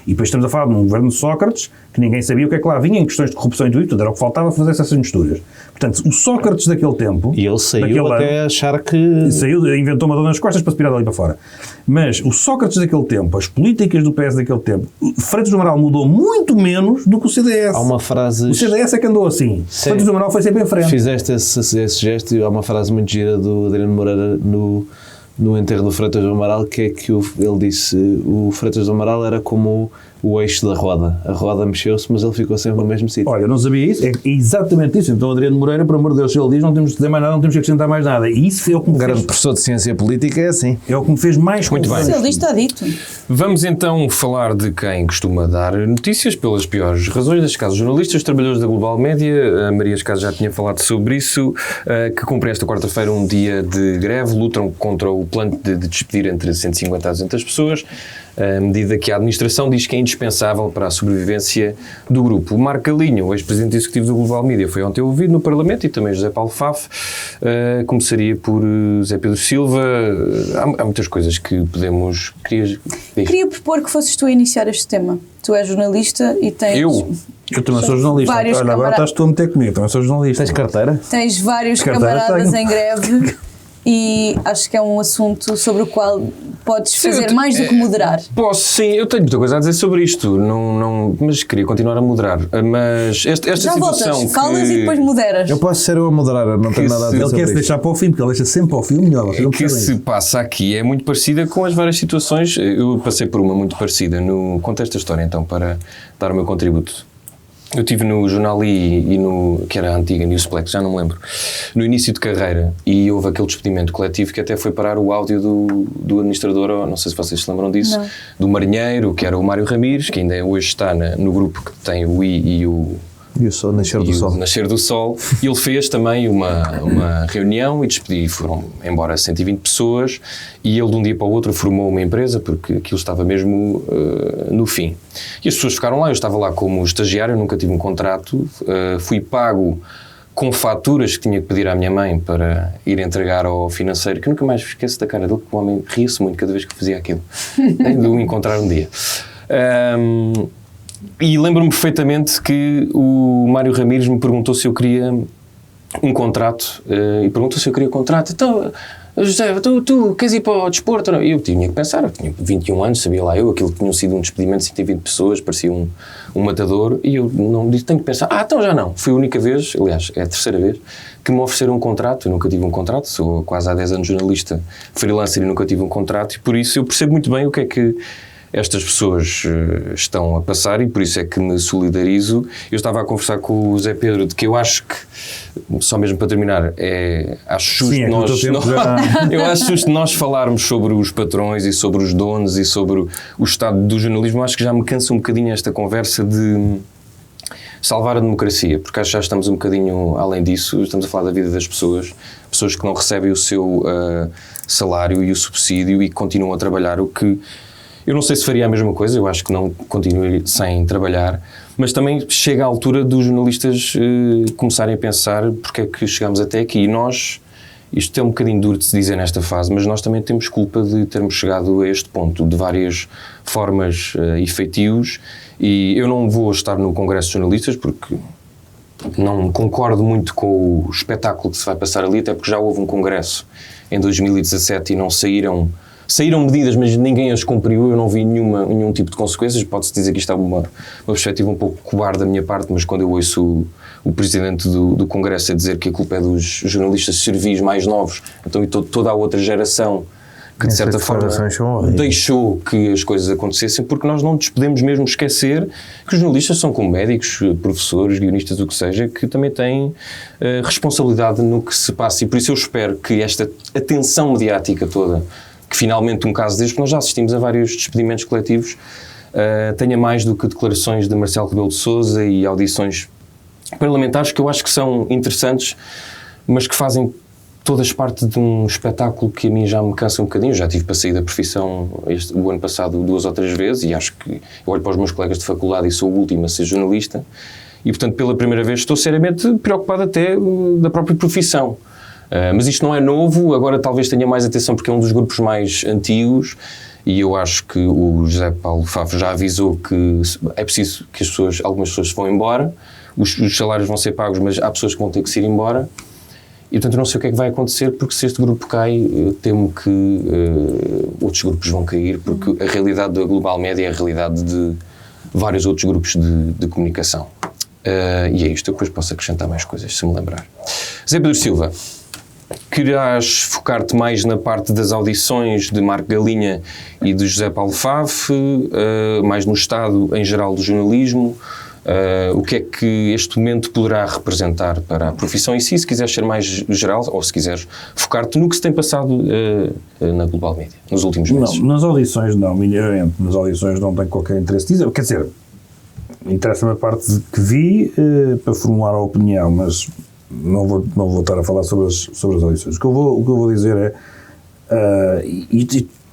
E depois estamos a falar de um governo de Sócrates que ninguém sabia o que é que lá vinha em questões de corrupção e tudo, portanto, era o que faltava fazer essas misturas. Portanto, o Sócrates daquele tempo... E ele saiu até achar que... Saiu, inventou uma dor nas costas para se pirar dali para fora. Mas o Sócrates daquele tempo, as políticas do PS daquele tempo, Freitas do Amaral mudou muito menos do que o CDS. Há uma frase... O CDS é que andou assim. Freitas do Amaral foi sempre em frente. Fizeste esse gesto e há uma frase muito gira do Adriano Moreira no enterro do Freitas do Amaral, que é que ele disse o Freitas do Amaral era como o eixo da roda. A roda mexeu-se, mas ele ficou sempre no mesmo sítio. Olha, eu não sabia isso. É exatamente isso. Então, Adriano Moreira, por amor de Deus, se ele diz, não temos que dizer mais nada, não temos que acrescentar mais nada. E isso é o que me Um grande fez, professor de ciência política é assim. é o que me fez mais Muito confusão. bem. Se ele diz, está dito. Vamos então falar de quem costuma dar notícias pelas piores razões, neste caso jornalistas, os trabalhadores da Global Média. A Maria Escada já tinha falado sobre isso, que cumprem esta quarta-feira um dia de greve, lutam contra o plano de despedir entre 150 a 200 pessoas, a medida que a administração diz que é indispensável para a sobrevivência do grupo. O Marco Calinho, o ex-presidente executivo da Global Media, foi ontem ouvido no Parlamento, e também José Paulo Faf. Começaria por Zé Pedro Silva. Há muitas coisas que podemos... Queria propor que fosses tu a iniciar este tema. Tu és jornalista e tens... Eu também sou jornalista. Vários Olha, agora estás tu a meter comigo, também sou jornalista. Tens carteira? Tens vários Carteira camaradas tenho. em greve e acho que é um assunto sobre o qual podes fazer mais do que moderar. Posso, sim, eu tenho muita coisa a dizer sobre isto, mas queria continuar a moderar. Mas esta Já situação voltas, falas e depois moderas. Eu posso ser eu a moderar, eu não tenho nada a dizer Ele sobre quer se isto. deixar para o fim, porque ele deixa sempre ao fim o melhor. Vocês não que percebem se isso. passa aqui é muito parecida com as várias situações. Eu passei por uma muito parecida. Conto esta história então para dar o meu contributo. Eu estive no Jornal I e que era a antiga Newsplex, já não me lembro, no início de carreira, e houve aquele despedimento coletivo que até foi parar o áudio do administrador, não sei se vocês se lembram disso, Não. do marinheiro, que era o Mário Ramires, que ainda hoje está no grupo que tem o I e o... E o sol, nascer do e o sol. Nascer do Sol, e ele fez também uma reunião e despediu, foram embora 120 pessoas, e ele de um dia para o outro formou uma empresa, porque aquilo estava mesmo no fim. E as pessoas ficaram lá, eu estava lá como estagiário, nunca tive um contrato, fui pago com faturas que tinha que pedir à minha mãe para ir entregar ao financeiro, que eu nunca mais esqueço da cara dele, porque o homem ria-se muito cada vez que fazia aquilo, de o encontrar um dia. E lembro-me perfeitamente que o Mário Ramires me perguntou se eu queria um contrato, e perguntou se eu queria contrato. Então, José, tu queres ir para o desporto? Eu tinha que pensar, eu tinha 21 anos, sabia lá eu, aquilo tinha sido um despedimento de 120 pessoas, parecia um matador, e eu não disse, tenho que pensar, então já não. Foi a única vez, aliás, é a terceira vez, que me ofereceram um contrato. Eu nunca tive um contrato, sou quase há 10 anos jornalista freelancer e nunca tive um contrato, e por isso eu percebo muito bem o que é que estas pessoas estão a passar, e por isso é que me solidarizo. Eu estava a conversar com o Zé Pedro de que eu acho que, só mesmo para terminar, acho justo eu acho justo nós falarmos sobre os patrões e sobre os donos e sobre o estado do jornalismo. Acho que já me cansa um bocadinho esta conversa de salvar a democracia, porque acho que já estamos um bocadinho além disso. Estamos a falar da vida das pessoas que não recebem o seu salário e o subsídio e que continuam a trabalhar, o que eu não sei se faria a mesma coisa, eu acho que não continuaria sem trabalhar, mas também chega a altura dos jornalistas começarem a pensar porque é que chegamos até aqui. E nós, isto é um bocadinho duro de se dizer nesta fase, mas nós também temos culpa de termos chegado a este ponto, de várias formas e feitios, e eu não vou estar no Congresso de Jornalistas porque não concordo muito com o espetáculo que se vai passar ali, até porque já houve um congresso em 2017 e não saíram medidas, mas ninguém as cumpriu. Eu não vi nenhum tipo de consequências. Pode-se dizer que isto é uma perspectiva um pouco cobarde da minha parte, mas quando eu ouço o presidente do Congresso a dizer que a culpa é dos jornalistas civis mais novos, então e toda a outra geração que de certa forma deixou que as coisas acontecessem, porque nós não nos podemos mesmo esquecer que os jornalistas são como médicos, professores, guionistas, o que seja, que também têm responsabilidade no que se passa, e por isso eu espero que esta atenção mediática toda, que finalmente um caso deste, que nós já assistimos a vários despedimentos coletivos, tenha mais do que declarações de Marcelo Rebelo de Sousa e audições parlamentares que eu acho que são interessantes, mas que fazem todas parte de um espetáculo que a mim já me cansa um bocadinho. Eu já tive para sair da profissão o ano passado 2 ou 3 vezes, e acho que eu olho para os meus colegas de faculdade e sou o último a ser jornalista, e portanto pela primeira vez estou seriamente preocupado até da própria profissão. Mas isto não é novo, agora talvez tenha mais atenção porque é um dos grupos mais antigos, e eu acho que o José Paulo Favo já avisou que é preciso que algumas pessoas vão embora, os salários vão ser pagos, mas há pessoas que vão ter que se ir embora, e portanto eu não sei o que é que vai acontecer, porque se este grupo cai, eu temo que outros grupos vão cair, porque a realidade da Global Média é a realidade de vários outros grupos de comunicação. E é isto, eu depois posso acrescentar mais coisas, se me lembrar. Zé Pedro Silva, querás focar-te mais na parte das audições de Marco Galinha e de José Paulo Favo, mais no estado em geral do jornalismo? O que é que este momento poderá representar para a profissão em si, se quiseres ser mais geral, ou se quiseres focar-te no que se tem passado na Global Média nos últimos meses? Não, nas audições não, minimamente. Nas audições não tenho qualquer interesse dizer. Quer dizer, interessa-me a parte que vi para formular a opinião, mas não vou estar a falar sobre as audições. O que eu vou dizer é,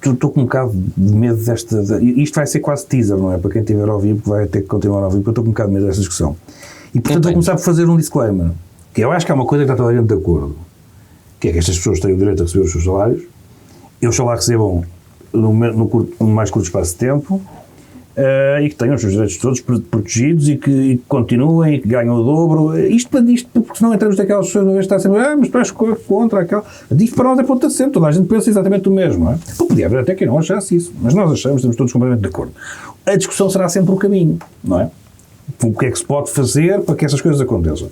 estou com um bocado de medo desta... Isto vai ser quase teaser, não é? Para quem estiver a ouvir, porque vai ter que continuar a ouvir, porque eu estou com um bocado de medo desta discussão. E portanto vou começar por fazer um disclaimer, que eu acho que há uma coisa que está toda a gente de acordo, que é que estas pessoas têm o direito a receber os seus salários, eles só lá recebam no mais curto espaço de tempo, e que tenham os seus direitos todos protegidos e que continuem e que ganham o dobro. Isto porque senão entramos daquelas pessoas uma vez está sempre, mas tu és contra aquela. Isto para nós é ponto sempre, toda a gente pensa exatamente o mesmo, não é? Podia haver até quem não achasse isso, mas nós achamos, estamos todos completamente de acordo. A discussão será sempre o caminho, não é? O que é que se pode fazer para que essas coisas aconteçam.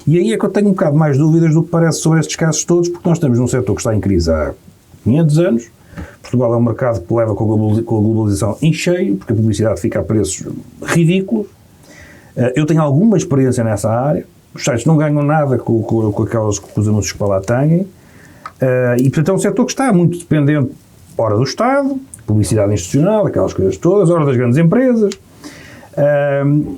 E aí é que eu tenho um bocado mais dúvidas do que parece sobre estes casos todos, porque nós estamos num setor que está em crise há 500 anos. Portugal é um mercado que leva com a globalização em cheio, porque a publicidade fica a preços ridículos. Eu tenho alguma experiência nessa área. Os sites não ganham nada com aquelas que os anúncios que para lá têm. E, portanto, é um setor que está muito dependente, ora do Estado, publicidade institucional, aquelas coisas todas, ora das grandes empresas.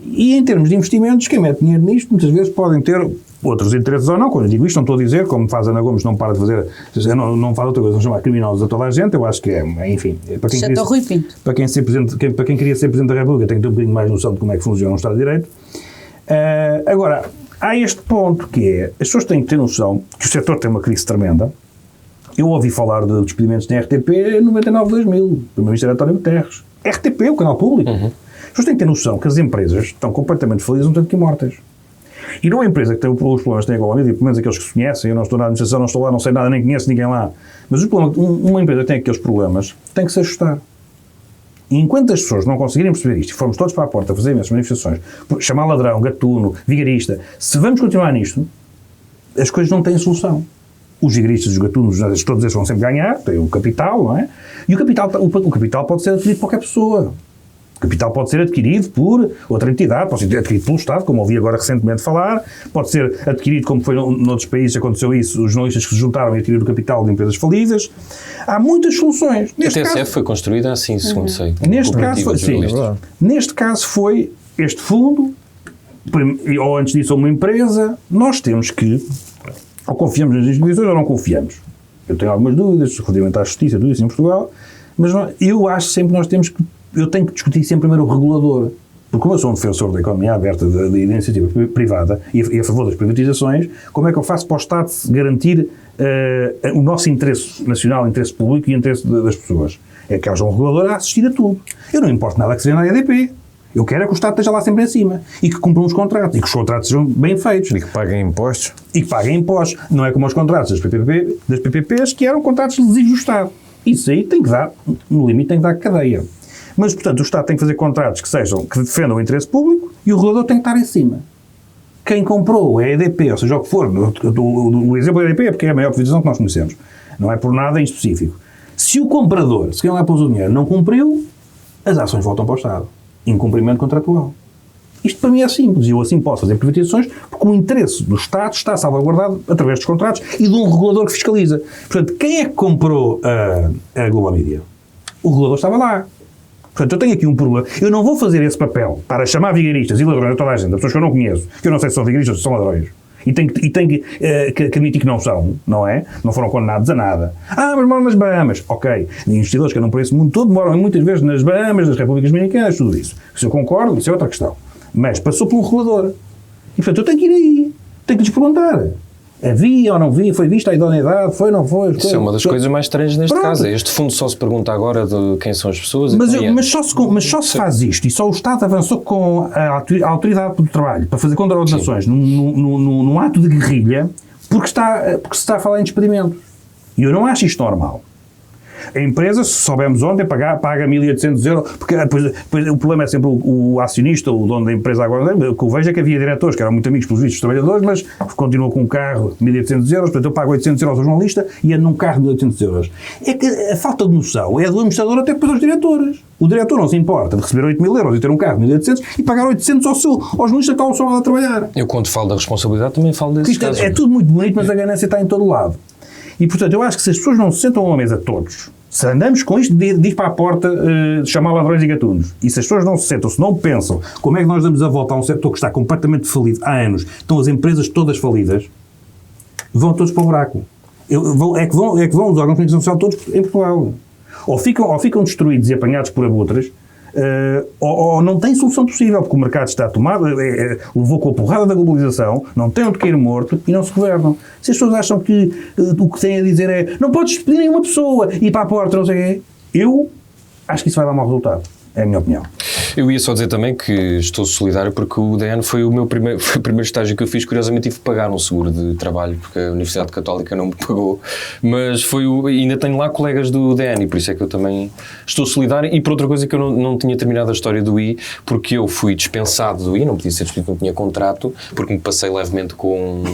E em termos de investimentos, quem mete dinheiro nisto muitas vezes podem ter outros interesses ou não. Quando eu digo isto, não estou a dizer, como faz Ana Gomes, não para de fazer, não faz outra coisa, não chamar criminosos a toda a gente. Eu acho que enfim, para quem queria ser Presidente da República tem que ter um bocadinho mais noção de como é que funciona o Estado de Direito. Agora, há este ponto que é, as pessoas têm que ter noção que o setor tem uma crise tremenda. Eu ouvi falar de despedimentos na RTP em 99-2000, do Ministério António Guterres. RTP, o canal público. As pessoas têm que ter noção que as empresas estão completamente falidas, um tanto que mortas. E não é uma empresa que tem os problemas que tem a Global Media, pelo menos aqueles que se conhecem, eu não estou na administração, não estou lá, não sei nada, nem conheço ninguém lá. Mas uma empresa que tem aqueles problemas tem que se ajustar. E enquanto as pessoas não conseguirem perceber isto, e formos todos para a porta a fazer essas manifestações, chamar ladrão, gatuno, vigarista, se vamos continuar nisto, as coisas não têm solução. Os vigaristas, os gatunos, todos eles vão sempre ganhar, têm o capital, não é? E o capital pode ser adquirido por qualquer pessoa. O capital pode ser adquirido por outra entidade, pode ser adquirido pelo Estado, como ouvi agora recentemente falar, pode ser adquirido, como foi noutros países, aconteceu isso, os jornalistas que se juntaram e adquiriram o capital de empresas falidas. Há muitas soluções. A TSF foi construída assim, segundo sei. Neste caso foi este fundo, ou antes disso uma empresa. Nós temos que, ou confiamos nas instituições ou não confiamos. Eu tenho algumas dúvidas relativamente à justiça, tudo isso em Portugal, mas eu acho sempre que nós temos que, eu tenho que discutir sempre primeiro o regulador. Porque como eu sou um defensor da economia aberta, da iniciativa privada e a favor das privatizações, como é que eu faço para o Estado garantir o nosso interesse nacional, o interesse público e o interesse das pessoas? É que haja um regulador a assistir a tudo. Eu não importo nada que seja na EDP. Eu quero é que o Estado esteja lá sempre em cima e que cumpram os contratos e que os contratos sejam bem feitos. E que paguem impostos. Não é como os contratos das PPPs, que eram contratos lesivos do Estado. Isso aí tem que dar, no limite, tem que dar cadeia. Mas, portanto, o Estado tem que fazer contratos que defendam o interesse público e o regulador tem que estar em cima. Quem comprou a EDP, ou seja, o que for, o exemplo da EDP é porque é a maior privatização que nós conhecemos. Não é por nada em específico. Se o comprador, se quem lá pôs o dinheiro, não cumpriu, as ações voltam para o Estado. Incumprimento contratual. Isto para mim é simples e eu assim posso fazer privatizações porque o interesse do Estado está salvaguardado através dos contratos e de um regulador que fiscaliza. Portanto, quem é que comprou a Global Media? O regulador estava lá. Portanto, eu tenho aqui um problema. Eu não vou fazer esse papel para chamar vigaristas e ladrões a toda a gente, a pessoas que eu não conheço, que eu não sei se são vigaristas ou se são ladrões. E tenho que admitir que não são, não é? Não foram condenados a nada. Mas moram nas Bahamas. Ok. Investidores que andam por esse mundo todo moram muitas vezes nas Bahamas, nas Repúblicas Dominicanas, tudo isso. Se eu concordo, isso é outra questão. Mas passou por um regulador. E, portanto, eu tenho que ir aí. Tenho que lhes perguntar. Havia ou não havia? Foi vista a idoneidade? Foi ou não foi? Isso é uma das coisas mais estranhas neste caso. Este fundo só se pergunta agora de quem são as pessoas. Mas só se faz isto e só o Estado avançou com a autoridade do trabalho para fazer contraordenações num ato de guerrilha porque se está a falar em despedimentos. E eu não acho isto normal. A empresa, se soubemos ontem, paga 1.800 euros, porque depois o problema é sempre o acionista, o dono da empresa agora, o que eu vejo é que havia diretores que eram muito amigos pelos vistos dos trabalhadores, mas continuou com um carro de 1.800 euros, portanto eu pago 800 euros ao jornalista e ando num carro de 1.800 euros. É que a falta de noção é do administrador até depois aos diretores. O diretor não se importa de receber 8.000 euros e ter um carro de 1.800 e pagar 800 ao jornalista que está ao sol a trabalhar. Eu quando falo da responsabilidade também falo desses casos. É tudo muito bonito, mas a ganância está em todo lado. E, portanto, eu acho que se as pessoas não se sentam a uma mesa todos, se andamos com isto de ir para a porta chamar ladrões e gatunos, e se as pessoas não se sentam, se não pensam como é que nós damos a volta a um setor que está completamente falido há anos, estão as empresas todas falidas, vão todos para o buraco. É que vão os órgãos de comunicação social todos em Portugal. Ou ficam destruídos e apanhados por abutres, ou não tem solução possível, porque o mercado está tomado, levou com a porrada da globalização, não tem onde cair morto e não se governam. Se as pessoas acham que o que têm a dizer é não podes despedir nenhuma pessoa e ir para a porta, não sei o quê, eu acho que isso vai dar mau resultado. É a minha opinião. Eu ia só dizer também que estou solidário porque o DN foi o primeiro estágio que eu fiz. Curiosamente tive que pagar um seguro de trabalho porque a Universidade Católica não me pagou, mas ainda tenho lá colegas do DN e por isso é que eu também estou solidário. E por outra coisa que eu não tinha terminado a história do I, porque eu fui dispensado do I, não podia ser despedido, não tinha contrato, porque me passei levemente com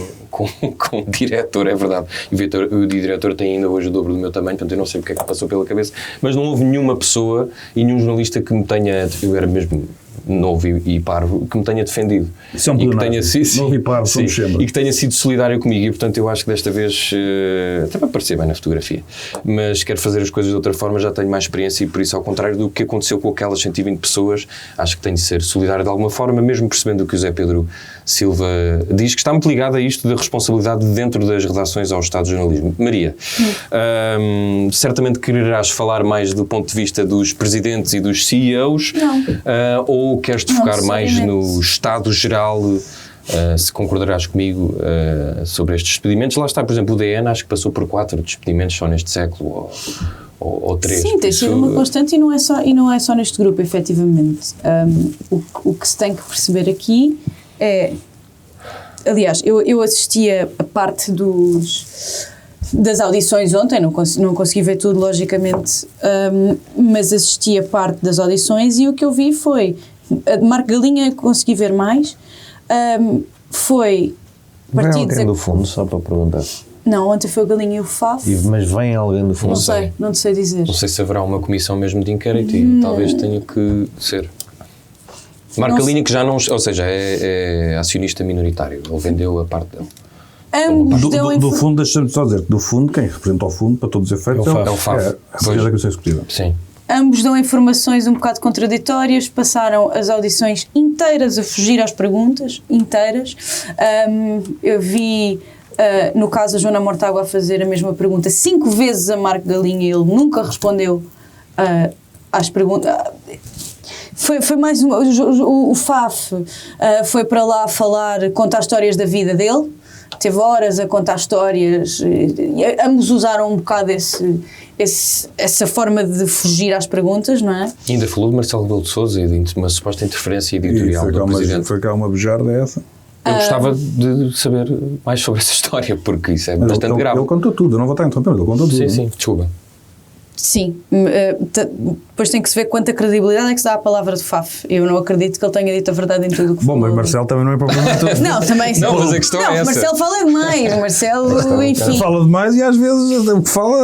o diretor, é verdade. E o diretor tem ainda hoje o dobro do meu tamanho, portanto eu não sei o que é que passou pela cabeça, mas não houve nenhuma pessoa e nenhum jornalista que me tenha, eu era mesmo novo e parvo, que me tenha defendido. Isso é um e que tenha sido, novo e parvo, sim, e que tenha sido solidário comigo e portanto eu acho que desta vez até vai parecer bem na fotografia, mas quero fazer as coisas de outra forma, já tenho mais experiência e por isso ao contrário do que aconteceu com aquelas 120 pessoas, acho que tenho de ser solidário de alguma forma, mesmo percebendo o que o Zé Pedro Silva diz, que está muito ligado a isto da responsabilidade dentro das redações ao Estado de Jornalismo. Maria, certamente quererás falar mais do ponto de vista dos presidentes e dos CEOs, ou queres te focar mais no Estado Geral, se concordarás comigo sobre estes despedimentos? Lá está, por exemplo, o DN acho que passou por 4 despedimentos só neste século, ou 3. Sim, tem sido uma constante e não é só neste grupo, efetivamente. O que se tem que perceber aqui é aliás, eu assistia a parte das audições ontem, não consegui ver tudo, logicamente, mas assisti a parte das audições e o que eu vi foi, a de Marco Galinha consegui ver mais, foi Vem partidos... alguém do fundo, só para perguntar. Não, ontem foi o Galinha e o Faf. Mas vem alguém do fundo? Não sei dizer. Não sei se haverá uma comissão mesmo de inquérito e talvez tenha que ser. Marco Galinha que já não... Ou seja, é acionista minoritário. Ele vendeu a parte dele. Ambos Do fundo, deixa-me só dizer que do fundo, quem representa o fundo, para todos os efeitos, É o FAF. É a Secretaria da Comissão Executiva. Sim. Ambos dão informações um bocado contraditórias, passaram as audições inteiras a fugir às perguntas, inteiras. Eu vi, no caso, a Joana Mortágua a fazer a mesma pergunta 5 vezes a Marco Galinha e ele nunca respondeu às perguntas. Foi mais o FAF foi para lá contar histórias da vida dele, teve horas a contar histórias, e ambos usaram um bocado essa forma de fugir às perguntas, não é? E ainda falou de Marcelo Rebelo de Sousa e de uma suposta interferência editorial do Presidente. Foi cá uma bujarda essa. Eu gostava de saber mais sobre essa história, porque isso é bastante grave. Ele contou tudo, eu não vou estar interrompendo, ele contou tudo. Sim, desculpa. Sim, depois tem que se ver quanta credibilidade é que se dá à palavra de Faf. Eu não acredito que ele tenha dito a verdade em tudo o que Bom, falou. mas Marcelo também não é propriamente... Não, também Não, mas a questão é essa. Marcelo fala demais, Marcelo, enfim. Fala demais e às vezes o que fala...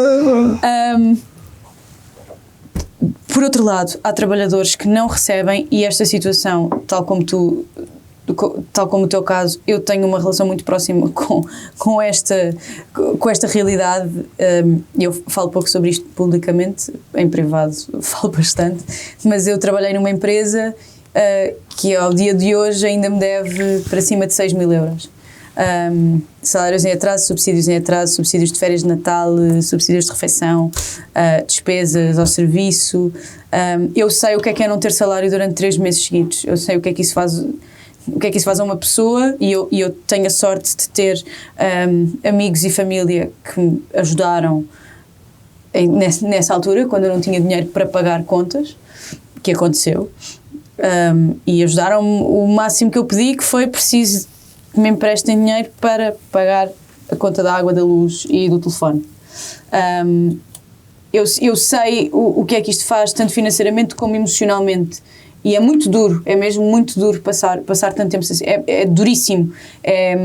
Por outro lado, há trabalhadores que não recebem e esta situação, tal como o teu caso, eu tenho uma relação muito próxima com esta realidade. Eu falo pouco sobre isto publicamente, em privado falo bastante, mas eu trabalhei numa empresa que ao dia de hoje ainda me deve para cima de 6.000 euros. Salários em atraso, subsídios de férias de Natal, subsídios de refeição, despesas ao serviço. Eu sei o que é não ter salário durante 3 meses seguidos. Eu sei o que é que isso faz a uma pessoa e eu tenho a sorte de ter amigos e família que me ajudaram nessa altura, quando eu não tinha dinheiro para pagar contas, que aconteceu, e ajudaram-me o máximo que eu pedi, que foi preciso que me emprestem dinheiro para pagar a conta da água, da luz e do telefone. Eu sei o que é que isto faz, tanto financeiramente como emocionalmente. E é muito duro, é mesmo muito duro passar tanto tempo assim. É duríssimo. É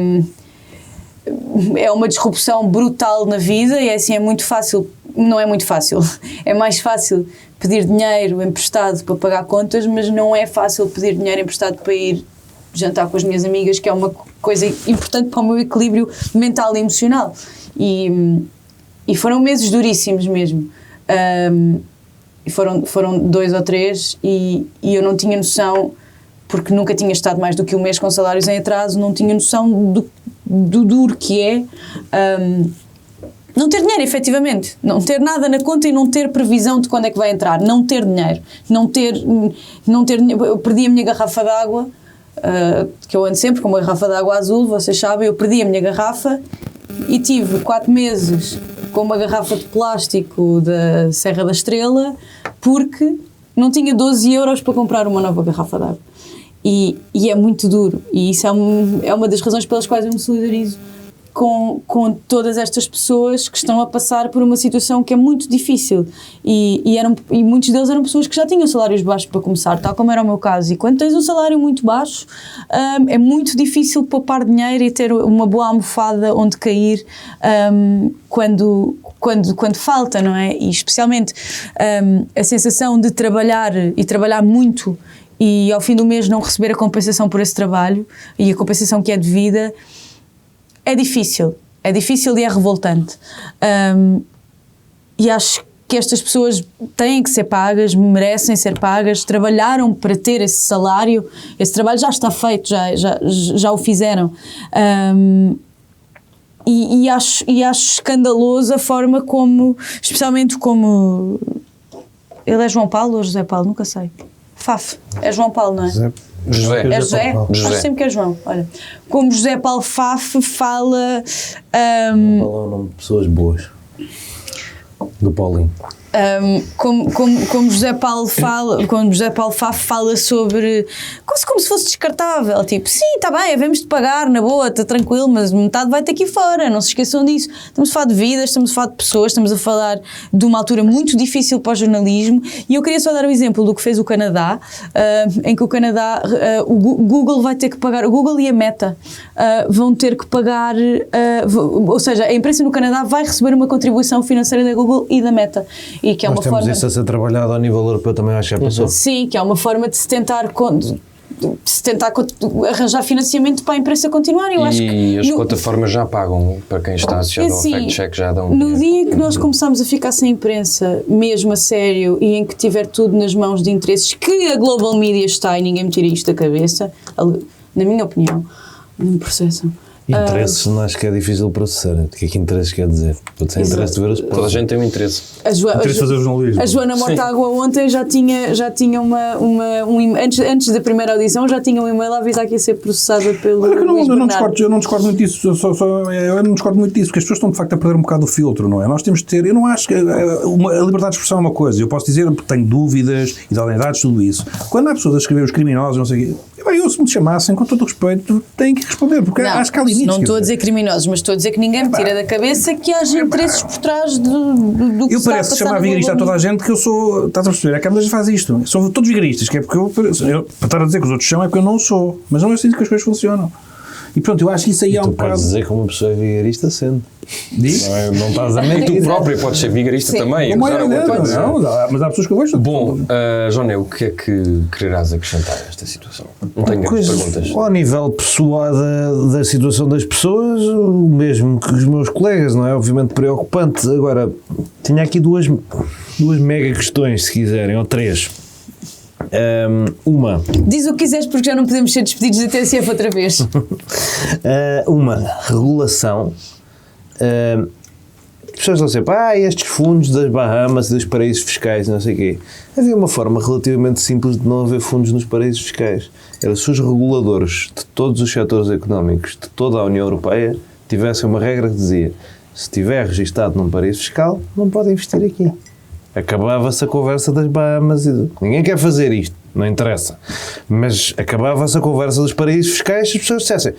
uma disrupção brutal na vida e assim é muito fácil. Não é muito fácil. É mais fácil pedir dinheiro emprestado para pagar contas, mas não é fácil pedir dinheiro emprestado para ir jantar com as minhas amigas, que é uma coisa importante para o meu equilíbrio mental e emocional. E foram meses duríssimos mesmo. Foram 2 ou 3 e eu não tinha noção, porque nunca tinha estado mais do que um mês com salários em atraso, não tinha noção do duro que é não ter dinheiro, efetivamente, não ter nada na conta e não ter previsão de quando é que vai entrar, não ter dinheiro, não ter dinheiro. Eu perdi a minha garrafa de água, que eu ando sempre com uma garrafa de água azul, vocês sabem, eu perdi a minha garrafa e tive 4 meses com uma garrafa de plástico da Serra da Estrela porque não tinha 12 euros para comprar uma nova garrafa de água. E é muito duro. E isso é uma das razões pelas quais eu me solidarizo com todas estas pessoas que estão a passar por uma situação que é muito difícil. E muitos deles eram pessoas que já tinham salários baixos para começar, tal como era o meu caso. E quando tens um salário muito baixo, é muito difícil poupar dinheiro e ter uma boa almofada onde cair quando falta, não é? E especialmente a sensação de trabalhar e trabalhar muito e ao fim do mês não receber a compensação por esse trabalho e a compensação que é devida, é difícil e é revoltante. E acho que estas pessoas têm que ser pagas, merecem ser pagas, trabalharam para ter esse salário, esse trabalho já está feito, já o fizeram. E acho escandaloso a forma como, especialmente como... Ele é João Paulo ou José Paulo? Nunca sei. Faf, é João Paulo, não é? José. É José? Acho sempre que é João. Olha, como José Paulo Faf fala... Não é o nome de pessoas boas. Do Paulinho. como José Paulo fala sobre quase como se fosse descartável, tipo, sim, está bem, havemos de pagar, na boa, está tranquilo, mas metade vai ter aqui fora, não se esqueçam disso. Estamos a falar de vidas, estamos a falar de pessoas, estamos a falar de uma altura muito difícil para o jornalismo, e eu queria só dar um exemplo do que fez o Canadá, em que o Canadá, o Google vai ter que pagar, o Google e a Meta vão ter que pagar, ou seja, a imprensa no Canadá vai receber uma contribuição financeira da Google e da Meta. E que é Nós uma temos forma isso a ser trabalhado ao nível europeu também, acho que já passou. Sim, que é uma forma de se tentar arranjar financiamento para a imprensa continuar. Eu acho que as plataformas já pagam para quem está associado ao fact-check, já dão. No dia em que nós começamos a ficar sem imprensa, mesmo a sério, e em que tiver tudo nas mãos de interesses, que a Global Media está, e ninguém me tira isto da cabeça, na minha opinião, não me processam. Interesses, não acho que é difícil processar. O que é que interesses quer dizer? Pode ser interesse de ver os Toda a gente tem um interesse. Interesse de fazer jornalismo. A Joana Mortágua ontem já tinha antes da primeira audição, já tinha um e-mail a avisar que ia ser processada pelo Eu Luís não Bernardo. discordo muito disso, eu não discordo muito disso, porque as pessoas estão de facto a perder um bocado o filtro, não é? Nós temos de ter, eu não acho que a liberdade de expressão é uma coisa, eu posso dizer que tenho dúvidas, idoneidades, tudo isso. Quando há pessoas a escrever os criminosos, não sei o quê, eu se me chamassem, com todo o respeito, tenho que responder, porque acho que há limites. Não estou a dizer criminosos, mas estou a dizer que ninguém me tira da cabeça que haja interesses por trás do que Eu está a parece passar chamar na vigarista a Globo. toda a gente que eu sou, estás a perceber, a Câmara já faz isto, são todos vigaristas, que é porque eu para estar a dizer que os outros são é porque eu não sou, mas não é assim que as coisas funcionam. E pronto, eu acho que isso aí é um Tu podes bocado... dizer que uma pessoa é vigarista sendo. Diz? Não estás a E mentir. tu próprio podes ser vigarista Sim. também. Não, usar a outra dizer. mas há pessoas que eu gosto. Bom, Joné, o que é que quererás acrescentar a esta situação? Não tenho grandes perguntas. Ao nível pessoal da situação das pessoas, o mesmo que os meus colegas, não é? Obviamente preocupante. Agora, tinha aqui duas mega questões, se quiserem, ou três. Uma. Diz o que quiseres porque já não podemos ser despedidos da TSF outra vez. Uma regulação. As pessoas estão sempre, estes fundos das Bahamas e dos paraísos fiscais, não sei o quê. Havia uma forma relativamente simples de não haver fundos nos paraísos fiscais. Era se os reguladores de todos os setores económicos de toda a União Europeia tivessem uma regra que dizia: se estiver registado num paraíso fiscal, não pode investir aqui. Acabava-se a conversa das Bahamas e ninguém quer fazer isto, não interessa. Mas acabava-se a conversa dos paraísos fiscais se as pessoas dissessem,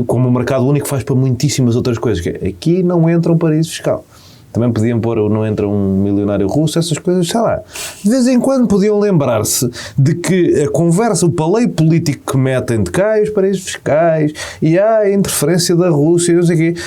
como o mercado único faz para muitíssimas outras coisas, que é, aqui não entra um paraíso fiscal. Também podiam pôr não entra um milionário russo, essas coisas, sei lá. De vez em quando podiam lembrar-se de que a conversa, o paleio político que metem de cá, os paraísos fiscais, e a interferência da Rússia, não sei o quê,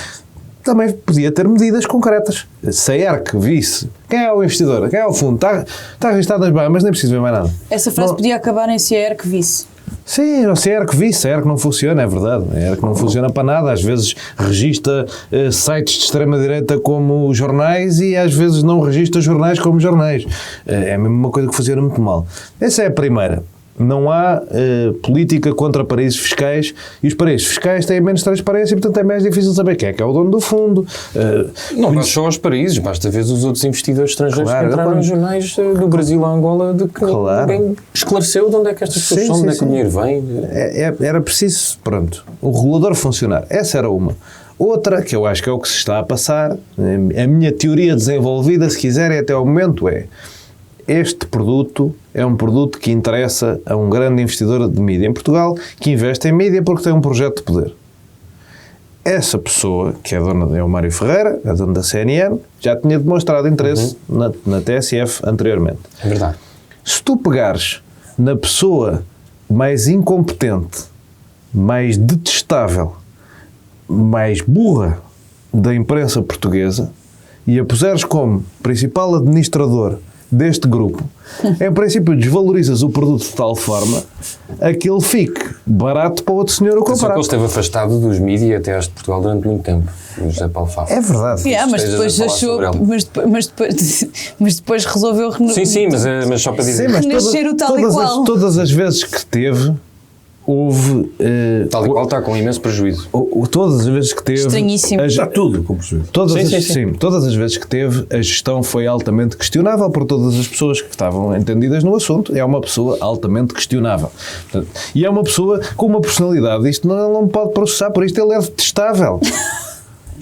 também podia ter medidas concretas. Se a ERC visse quem é o investidor, quem é o fundo, está registrado nas Bahamas, nem preciso ver mais nada. Essa frase podia acabar em se a ERC visse. Sim, se a ERC visse, a ERC não funciona, é verdade. A ERC não funciona para nada. Às vezes registra sites de extrema-direita como jornais e às vezes não registra jornais como jornais. É mesmo uma coisa que funciona muito mal. Essa é a primeira. Não há política contra paraísos fiscais e os paraísos fiscais têm menos transparência e, portanto, é mais difícil saber quem é que é o dono do fundo. Não basta só aos paraísos, basta ver os outros investidores estrangeiros Claro, que entraram nos jornais do Brasil a Angola, de que Claro. ninguém esclareceu de onde é que estas pessoas são, de onde é que o dinheiro vem. Era preciso, pronto, o regulador funcionar. Essa era uma. Outra, que eu acho que é o que se está a passar, a minha teoria desenvolvida, se quiserem, até ao momento é: este produto é um produto que interessa a um grande investidor de mídia em Portugal, que investe em mídia porque tem um projeto de poder. Essa pessoa, que é o Mário Ferreira, é dono da CNN, já tinha demonstrado interesse na TSF anteriormente. É verdade. Se tu pegares na pessoa mais incompetente, mais detestável, mais burra da imprensa portuguesa e a puseres como principal administrador deste grupo, em princípio desvalorizas o produto de tal forma a que ele fique barato para outro senhor o Só que comprar. ele esteve afastado dos mídias até este de Portugal durante muito tempo, o José Paulo Fafo. É verdade. Mas estejas depois a falar achou, sobre mas depois resolveu Sim, mas só para dizer. Sim, mas renascer o tal e qual. todas as vezes que teve, houve... Tal e qual está com imenso prejuízo. todas as vezes que teve... Estranhíssimo. Está tudo, como perceber. Todas as vezes que teve, a gestão foi altamente questionável por todas as pessoas que estavam entendidas no assunto. É uma pessoa altamente questionável. Portanto, e é uma pessoa com uma personalidade. Isto não pode processar, por isto ele é detestável.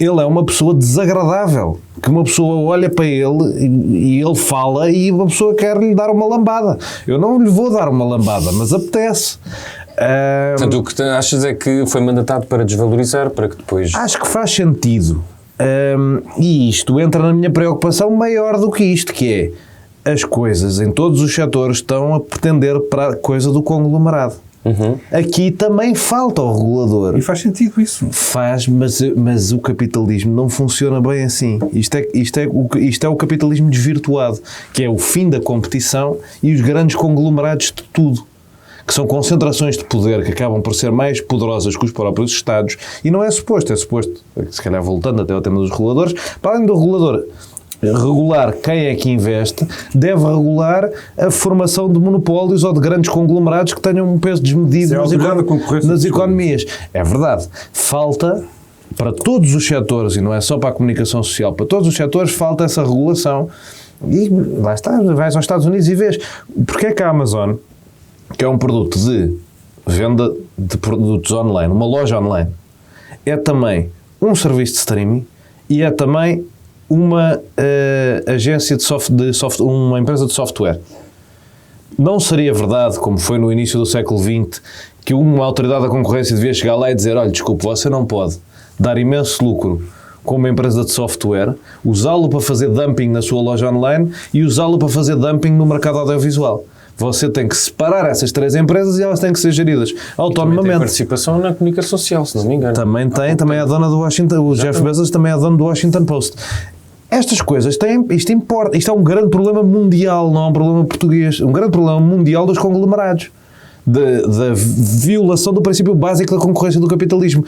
ele é uma pessoa desagradável, que uma pessoa olha para ele e ele fala e uma pessoa quer lhe dar uma lambada. Eu não lhe vou dar uma lambada, mas apetece. Portanto, o que achas é que foi mandatado para desvalorizar, para que depois... Acho que faz sentido. E isto entra na minha preocupação maior do que isto, que é as coisas em todos os setores estão a pretender para a coisa do conglomerado. Aqui também falta o regulador. E faz sentido isso. Faz, mas o capitalismo não funciona bem assim. Isto é o capitalismo desvirtuado, que é o fim da competição e os grandes conglomerados de tudo, que são concentrações de poder que acabam por ser mais poderosas que os próprios Estados, e não é suposto, se calhar voltando até ao tema dos reguladores, para além do regulador regular quem é que investe, deve regular a formação de monopólios ou de grandes conglomerados que tenham um peso desmedido nas economias. É verdade. Falta, para todos os setores, e não é só para a comunicação social, para todos os setores falta essa regulação. E lá está, vais aos Estados Unidos e vês. Porque é que a Amazon, que é um produto de venda de produtos online, uma loja online, é também um serviço de streaming e é também uma agência uma empresa de software. Não seria verdade, como foi no início do século XX, que uma autoridade da concorrência devia chegar lá e dizer: olha, desculpe, você não pode dar imenso lucro com uma empresa de software, usá-lo para fazer dumping na sua loja online e usá-lo para fazer dumping no mercado audiovisual. Você tem que separar essas três empresas e elas têm que ser geridas autonomamente. Também tem participação na comunicação social, se não me engano. Também é a dona do Washington, o Jeff Bezos também é dono do Washington Post. Estas coisas isto importa. Isto é um grande problema mundial, não é um problema português. Um grande problema mundial dos conglomerados. Da violação do princípio básico da concorrência do capitalismo,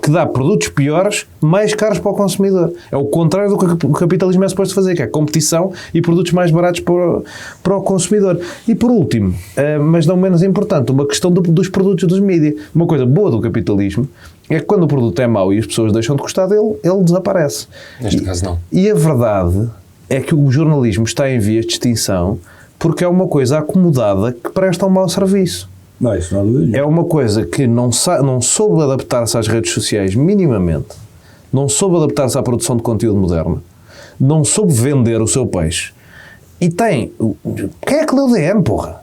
que dá produtos piores, mais caros para o consumidor. É o contrário do que o capitalismo é suposto fazer, que é competição e produtos mais baratos para o consumidor. E por último, mas não menos importante, uma questão dos produtos dos mídias. Uma coisa boa do capitalismo é que quando o produto é mau e as pessoas deixam de gostar dele, ele desaparece. Neste caso não. E a verdade é que o jornalismo está em vias de extinção porque é uma coisa acomodada que presta um mau serviço. Não, isso não há dúvida. É uma coisa que não soube adaptar-se às redes sociais minimamente, não soube adaptar-se à produção de conteúdo moderno, não soube vender o seu peixe. E tem... Quem é que leu o DN, porra?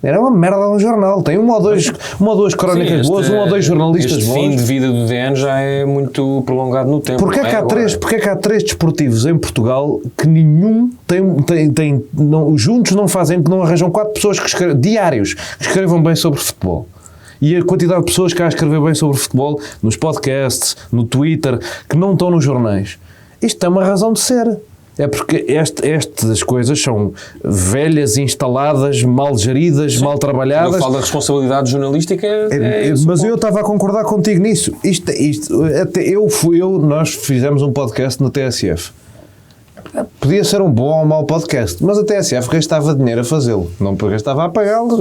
Era uma merda de um jornal. Tem uma ou duas crónicas boas, um ou dois jornalistas bons. O fim de vida do DN já é muito prolongado no tempo. Porquê é que há três desportivos em Portugal que nenhum juntos não fazem, que não arranjam 4 pessoas diários que escrevam bem sobre futebol? E a quantidade de pessoas que há a escrever bem sobre futebol nos podcasts, no Twitter, que não estão nos jornais. Isto tem uma razão de ser. É porque estas coisas são velhas, instaladas, mal geridas, mal trabalhadas. Eu falo da responsabilidade jornalística. Mas eu estava a concordar contigo nisso. Nós fizemos um podcast na TSF. Podia ser um bom ou um mau podcast, mas a TSF gastava dinheiro a fazê-lo. Não gastava a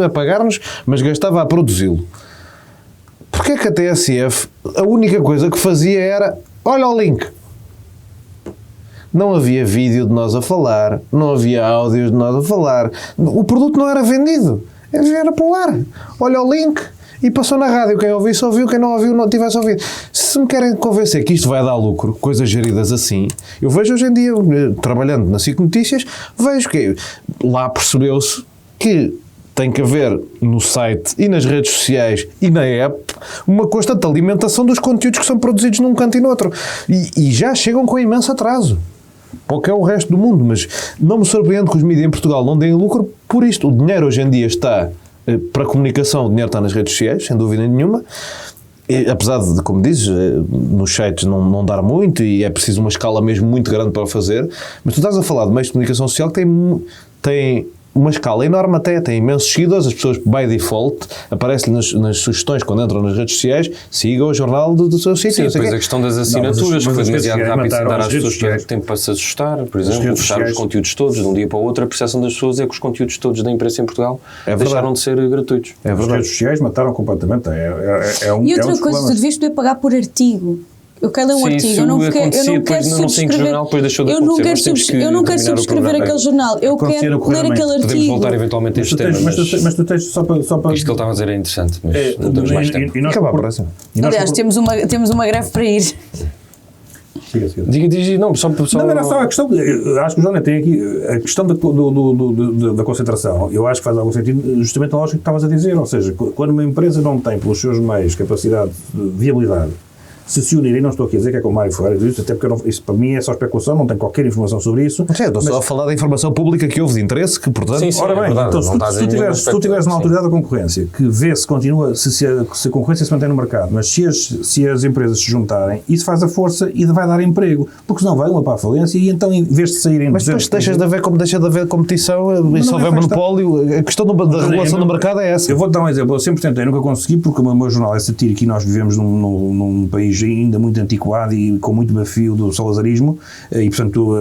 pagar-nos, mas gastava a produzi-lo. Porquê é que a TSF, a única coisa que fazia era: olha o link. Não havia vídeo de nós a falar, não havia áudios de nós a falar. O produto não era vendido, era para o ar. Olha o link e passou na rádio. Quem ouvisse ouviu, quem não ouviu não tivesse ouvido. Se me querem convencer que isto vai dar lucro, coisas geridas assim, eu vejo hoje em dia, trabalhando na SIC Notícias, vejo que lá percebeu-se que tem que haver no site e nas redes sociais e na app uma constante alimentação dos conteúdos que são produzidos num canto e no outro. E já chegam com imenso atraso. Porque é o resto do mundo, mas não me surpreende que os mídias em Portugal não deem lucro por isto. O dinheiro hoje em dia está para a comunicação, o dinheiro está nas redes sociais, sem dúvida nenhuma. E, apesar de, como dizes, nos sites não dar muito e é preciso uma escala mesmo muito grande para o fazer, mas tu estás a falar de meios de comunicação social que tem uma escala enorme até, tem imensos seguidores, as pessoas, by default, aparecem nas sugestões quando entram nas redes sociais, sigam o jornal do seu sítio. Sim, depois a questão das assinaturas, que foi demasiado rápido sem dar às pessoas tempo para se assustar, por exemplo, fechar os conteúdos todos, de um dia para o outro, a percepção das pessoas é que os conteúdos todos da imprensa em Portugal deixaram de ser gratuitos. É verdade. As redes sociais mataram completamente. E outra coisa, tu devias poder pagar por artigo. Eu quero ler um artigo, eu não quero subscrever. Eu não quero subscrever aquele jornal, eu quero ler aquele artigo. Podemos voltar eventualmente a este tema. Mas tu tens só para. Isto que ele estava a dizer é interessante, mas não temos mais tempo. Acabar por essa. Aliás, temos uma greve para ir. Diga, não, só... Não, era só a questão, eu acho que o João tem aqui, a questão da concentração, eu acho que faz algum sentido, justamente na lógica que estavas a dizer, ou seja, quando uma empresa não tem pelos seus meios capacidade de viabilidade, se unirem, não estou aqui a dizer que é com o Mário Ferreira, até porque isso para mim é só especulação, não tenho qualquer informação sobre isso. Sim, estou só a falar da informação pública que houve de interesse, que portanto... Sim, ora bem, verdade, então se tu tiveres uma autoridade da concorrência que vê se continua, se a concorrência se mantém no mercado, mas se as empresas se juntarem, isso faz a força e vai dar emprego, porque senão vai uma para a falência e então em vez de saírem... Mas depois deixa de haver competição e se houver monopólio, a questão da regulação do mercado é essa. Eu vou-te dar um exemplo, eu sempre tentei, nunca consegui, porque o meu jornal é satírico e nós vivemos num país ainda muito antiquado e com muito bafio do salazarismo e portanto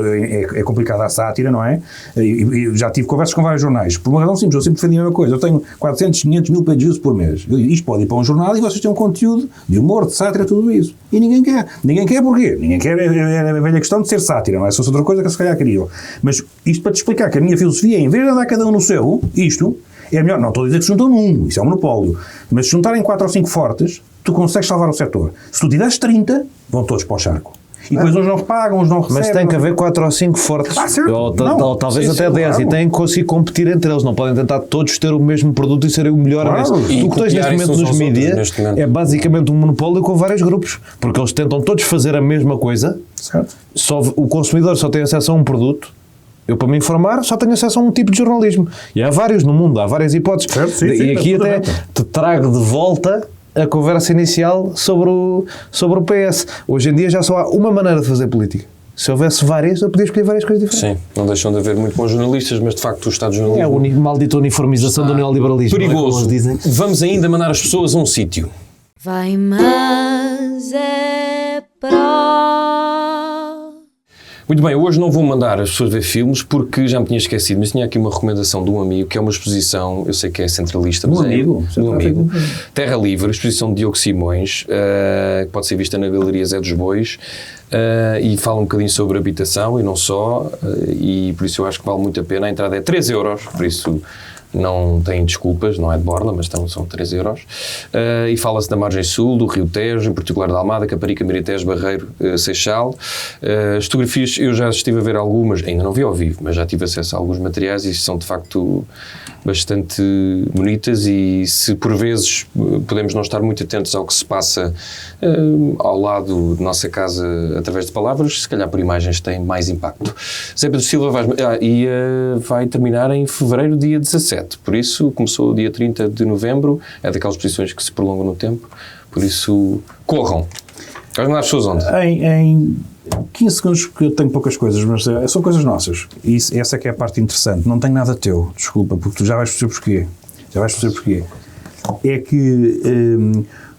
é complicado a sátira, não é? E já tive conversas com vários jornais, por uma razão simples, eu sempre defendi a mesma coisa, eu tenho 400, 500 mil page views por mês, isto pode ir para um jornal e vocês têm um conteúdo de humor, de sátira, tudo isso, e ninguém quer porquê? Ninguém quer, é a velha questão de ser sátira, não é? Se fosse outra coisa que se calhar queriam, mas isto para te explicar que a minha filosofia é, em vez de andar cada um no seu, isto é melhor, não estou a dizer que se juntam num, isso é um monopólio, mas se juntarem 4 ou 5 fortes, tu consegues salvar o setor. Se tu tiveres 30, vão todos para o charco. E depois uns não pagam, uns não recebem. Mas tem que haver 4 ou 5 fortes, ou talvez até 10, e têm que conseguir competir entre eles, não podem tentar todos ter o mesmo produto e serem o melhor nisso. O que tens neste momento nos mídias é basicamente um monopólio com vários grupos, porque eles tentam todos fazer a mesma coisa, certo. O consumidor só tem acesso a um produto. Eu, para me informar, só tenho acesso a um tipo de jornalismo. E há vários no mundo, há várias hipóteses. Certo, sim, e aqui até te trago de volta a conversa inicial sobre o PS. Hoje em dia já só há uma maneira de fazer política. Se houvesse várias, eu podia escolher várias coisas diferentes. Sim, não deixam de haver muito bons jornalistas, mas de facto o Estado de jornalismo... É a maldita uniformização do neoliberalismo. Perigoso. Como dizem. Vamos ainda mandar as pessoas a um sítio. Vai, mas é para... Muito bem, hoje não vou mandar as pessoas ver filmes porque já me tinha esquecido, mas tinha aqui uma recomendação de um amigo, que é uma exposição, eu sei que é centralista, mas um amigo, Terra Livre, exposição de Diogo Simões, que pode ser vista na Galeria Zé dos Bois, e fala um bocadinho sobre habitação e não só, e por isso eu acho que vale muito a pena. A entrada é 3€, por isso... não tem desculpas, não é de borla, mas são 3€. E fala-se da margem sul, do Rio Tejo, em particular da Almada, Caparica, Miritejo, Barreiro, Seixal. As fotografias, eu já estive a ver algumas, ainda não vi ao vivo, mas já tive acesso a alguns materiais e são de facto bastante bonitas, e se por vezes podemos não estar muito atentos ao que se passa ao lado de nossa casa através de palavras, se calhar por imagens tem mais impacto. Zé Pedro Silva vai terminar em fevereiro, dia 17. Por isso, começou o dia 30 de novembro, é daquelas exposições que se prolongam no tempo, por isso, corram. Vais mandar as pessoas onde? Em 15 segundos, porque eu tenho poucas coisas, mas são coisas nossas. E essa é que é a parte interessante. Não tenho nada teu, desculpa, porque tu já vais perceber porquê. É que...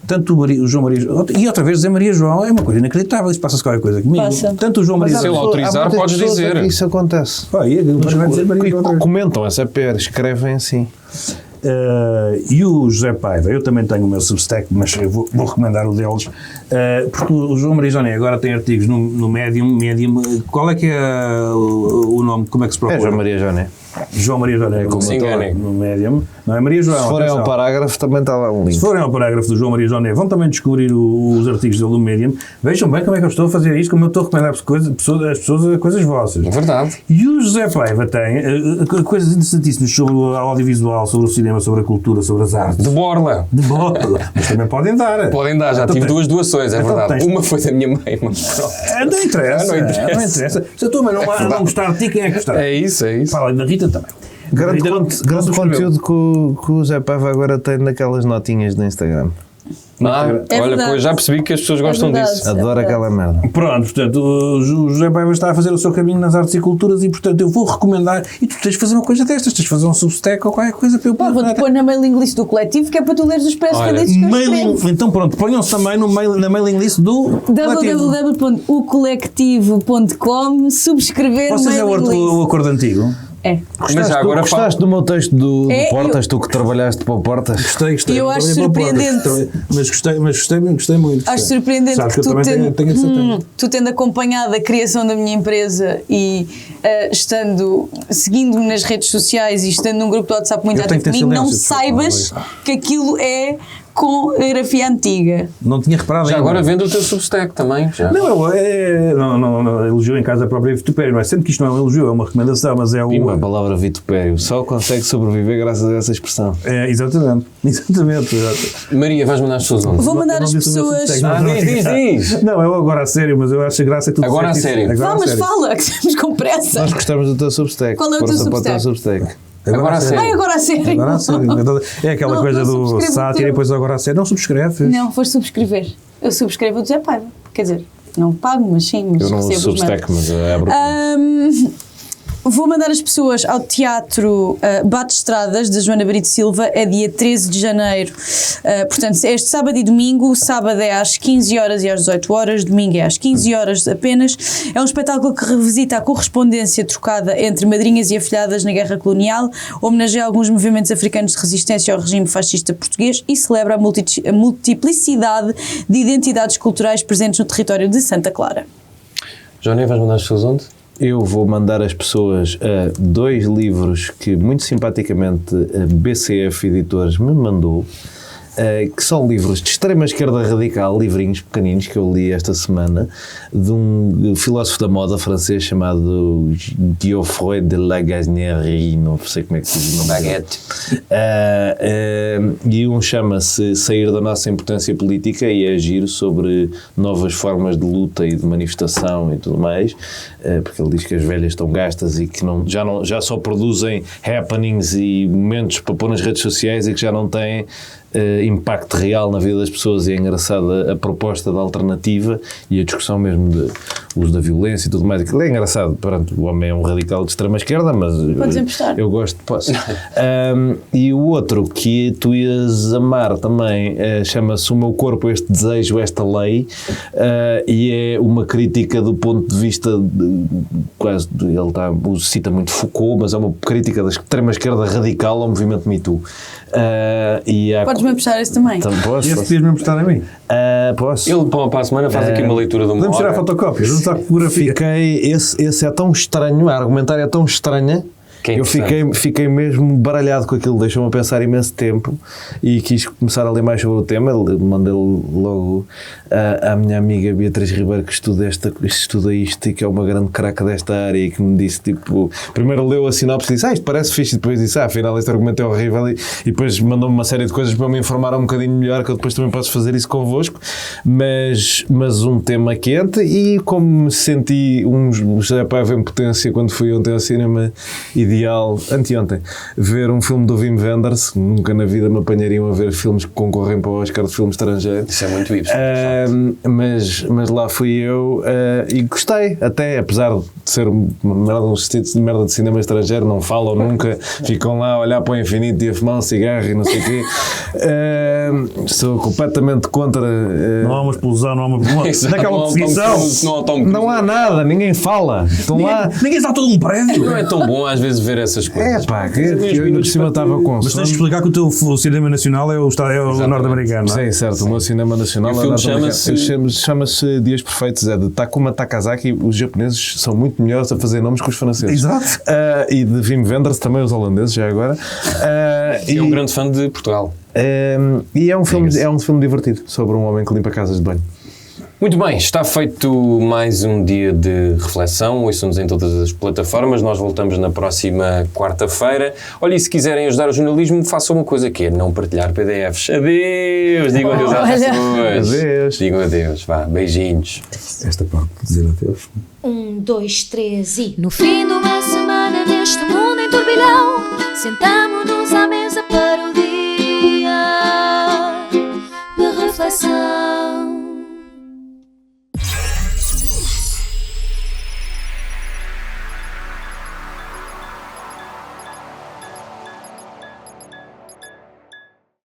tanto o João Maria... E outra vez dizer Maria João é uma coisa inacreditável. Isso passa-se qualquer coisa comigo. Passa. Tanto o João Maria... Se ele autorizar, podes dizer. Isso acontece. Mas vai dizer Maria João outra vez. Comentam essa PR, escrevem assim. E o José Paiva, eu também tenho o meu Substack, mas eu vou recomendar o deles, porque o João Maria Joné agora tem artigos no Medium. Qual é que é o nome? Como é que se procura? É João Maria Joné. João Maria Joné, como se enganem. no Medium. Não é Maria João. Se forem ao parágrafo, também está lá um link. Se forem ao parágrafo do João Maria Joné, vão também descobrir os artigos dele no Medium. Vejam bem como é que eu estou a fazer isto, como eu estou a recomendar as pessoas a coisas vossas. É verdade. E o José Paiva tem coisas interessantíssimas sobre o audiovisual, sobre o cinema, sobre a cultura, sobre as artes. De borla. De borla. Mas também podem dar. Podem dar, já tive 2 doações, é então verdade. Uma foi da minha mãe, mas não interessa. Não interessa. Se a tua mãe não gostar de ti, quem é que gostar? É isso. Fala da Rita também. Grande conteúdo que o Zé Paiva agora tem naquelas notinhas do Instagram. Olha, verdade. pois já percebi que as pessoas gostam verdade. disso. Adoro aquela merda. Pronto, portanto, o José Paiva está a fazer o seu caminho nas artes e culturas e, portanto, eu vou recomendar. E tu tens de fazer uma coisa destas, tens de fazer um Substack ou qualquer coisa para eu poder. Vou-te pôr na mailing list do coletivo, que é para tu leres os press releases que eu escrevo. Então pronto, ponham-se também na mailing list do www.ocolectivo.com, subscrever Vocês é mailing list. o acordo antigo? É. Mas já agora Gostaste do meu texto do É, Portas, tu que trabalhaste para o Portas? Gostei. Eu acho surpreendente. Mas gostei muito. Acho surpreendente. Sabes que eu também tenho esse tempo. tu tendo acompanhado a criação da minha empresa e seguindo-me nas redes sociais e estando num grupo de WhatsApp muito Eu tenho ativo que ter comigo, não silêncio, saibas que aquilo é com a grafia antiga. Não tinha reparado Já ainda. agora vendo o teu Substack também. Já. Não, elogio em casa própria vitupério, não é? Sendo que isto não é um elogio, é uma recomendação, mas é A palavra vitupério só consegue sobreviver graças a essa expressão. É, exatamente. Maria, vais mandar as pessoas onde? Vou mandar Eu não as disse o meu pessoas. Substack, Diz. Não, eu agora a sério, mas eu acho graça que tu Agora a disseste isso. sério. Agora a Mas sério. fala, que estamos com pressa. Nós gostamos do teu Substack. Qual é o teu Força para o teu Substack? Substack. Agora a sério. Ai, agora a sério. Agora a sério. É aquela Não, coisa não do subscrevo o sátira teu. e depois agora a sério. Não subscreves. Não, foste subscrever. Eu subscrevo o do Zé Paiva. Quer dizer, não pago, mas sim, mas Eu não uso recebo os Substack, mails. mas abro. Vou mandar as pessoas ao Teatro Bate Estradas, da Joana Brito Silva, é dia 13 de janeiro. Portanto, este sábado e domingo. O sábado é às 15 horas e às 18 horas, domingo é às 15 horas apenas. É um espetáculo que revisita a correspondência trocada entre madrinhas e afilhadas na Guerra Colonial, homenageia alguns movimentos africanos de resistência ao regime fascista português e celebra a multiplicidade de identidades culturais presentes no território de Santa Clara. Johnny, vais mandar as pessoas onde? Eu vou mandar as pessoas a 2 livros que muito simpaticamente a BCF Editores me mandou, que são livros de extrema esquerda radical, livrinhos pequeninos que eu li esta semana, de um filósofo da moda francês chamado Geoffroy de Lagaznerie, não sei como é que se diz o nome. Baguette. E um chama-se Sair da Nossa Impotência Política e Agir sobre novas formas de luta e de manifestação e tudo mais, porque ele diz que as velhas estão gastas e que já só produzem happenings e momentos para pôr nas redes sociais e que já não têm impacto real na vida das pessoas. E é engraçada a proposta da alternativa e a discussão mesmo de uso da violência e tudo mais. Aquilo é engraçado. Pronto, o homem é um radical de extrema esquerda, mas Podes emprestar. eu gosto, posso. E o outro que tu ias amar também chama-se O Meu Corpo, Este Desejo, Esta Lei, e é uma crítica do ponto de vista ele cita muito Foucault, mas é uma crítica da extrema esquerda radical ao movimento Me Too. Podes-me emprestar esse também? Então, posso? Esse podias-me emprestar a mim. Posso? Ele para a semana faz aqui uma leitura de uma Podemos tirar hora. fotocópias, vamos estar fotografia. Esse é tão estranho, a argumentária é tão estranha. Que é Eu fiquei mesmo baralhado com aquilo, deixou-me a pensar imenso tempo e quis começar a ler mais sobre o tema. Mandei logo à minha amiga Beatriz Ribeiro, que estuda isto e que é uma grande craque desta área, e que me disse, tipo, primeiro leu a sinopse e disse, isto parece fixe, e depois disse, afinal este argumento é horrível, e depois mandou-me uma série de coisas para me informar um bocadinho melhor, que eu depois também posso fazer isso convosco, mas um tema quente. E como me senti José Paiva em potência quando fui ontem ao cinema, ideal, anteontem, ver um filme do Wim Wenders. Nunca na vida me apanhariam a ver filmes que concorrem para o Oscar de filme estrangeiro. Isso é muito Y. Mas lá fui eu e gostei, até, apesar de ser um sítio de merda de cinema estrangeiro, não falam nunca, ficam lá a olhar para o infinito e a fumar um cigarro e não sei o quê. Sou completamente contra. Não há uma explosão, não há uma. Exato, Naquela não há perseguição. Não há nada, ninguém fala. Estão lá. Ninguém está todo um prédio. Não é tão bom às vezes ver essas coisas. Eu ainda por cima estava com Mas tens sono. de explicar que o cinema nacional é o norte-americano, não é? Sim, certo. O meu cinema nacional E o filme chama-se Dias Perfeitos. É de Takuma Takazaki. Os japoneses são muito melhores a fazer nomes que os franceses. Exato. E de Wim Wenders também, os holandeses, já agora. É um grande fã de Portugal. E é um filme divertido sobre um homem que limpa casas de banho. Muito bem, está feito mais um dia de reflexão. Ouçam-nos em todas as plataformas. Nós voltamos na próxima quarta-feira. Olha, e se quiserem ajudar o jornalismo, façam uma coisa que é não partilhar PDFs. Adeus! Digam adeus às pessoas. Adeus. Digam adeus. Vá, beijinhos. Esta parte de dizer adeus. 1, 2, 3 e... No fim de uma semana neste mundo em turbilhão, sentamo-nos à mesa para o dia de reflexão.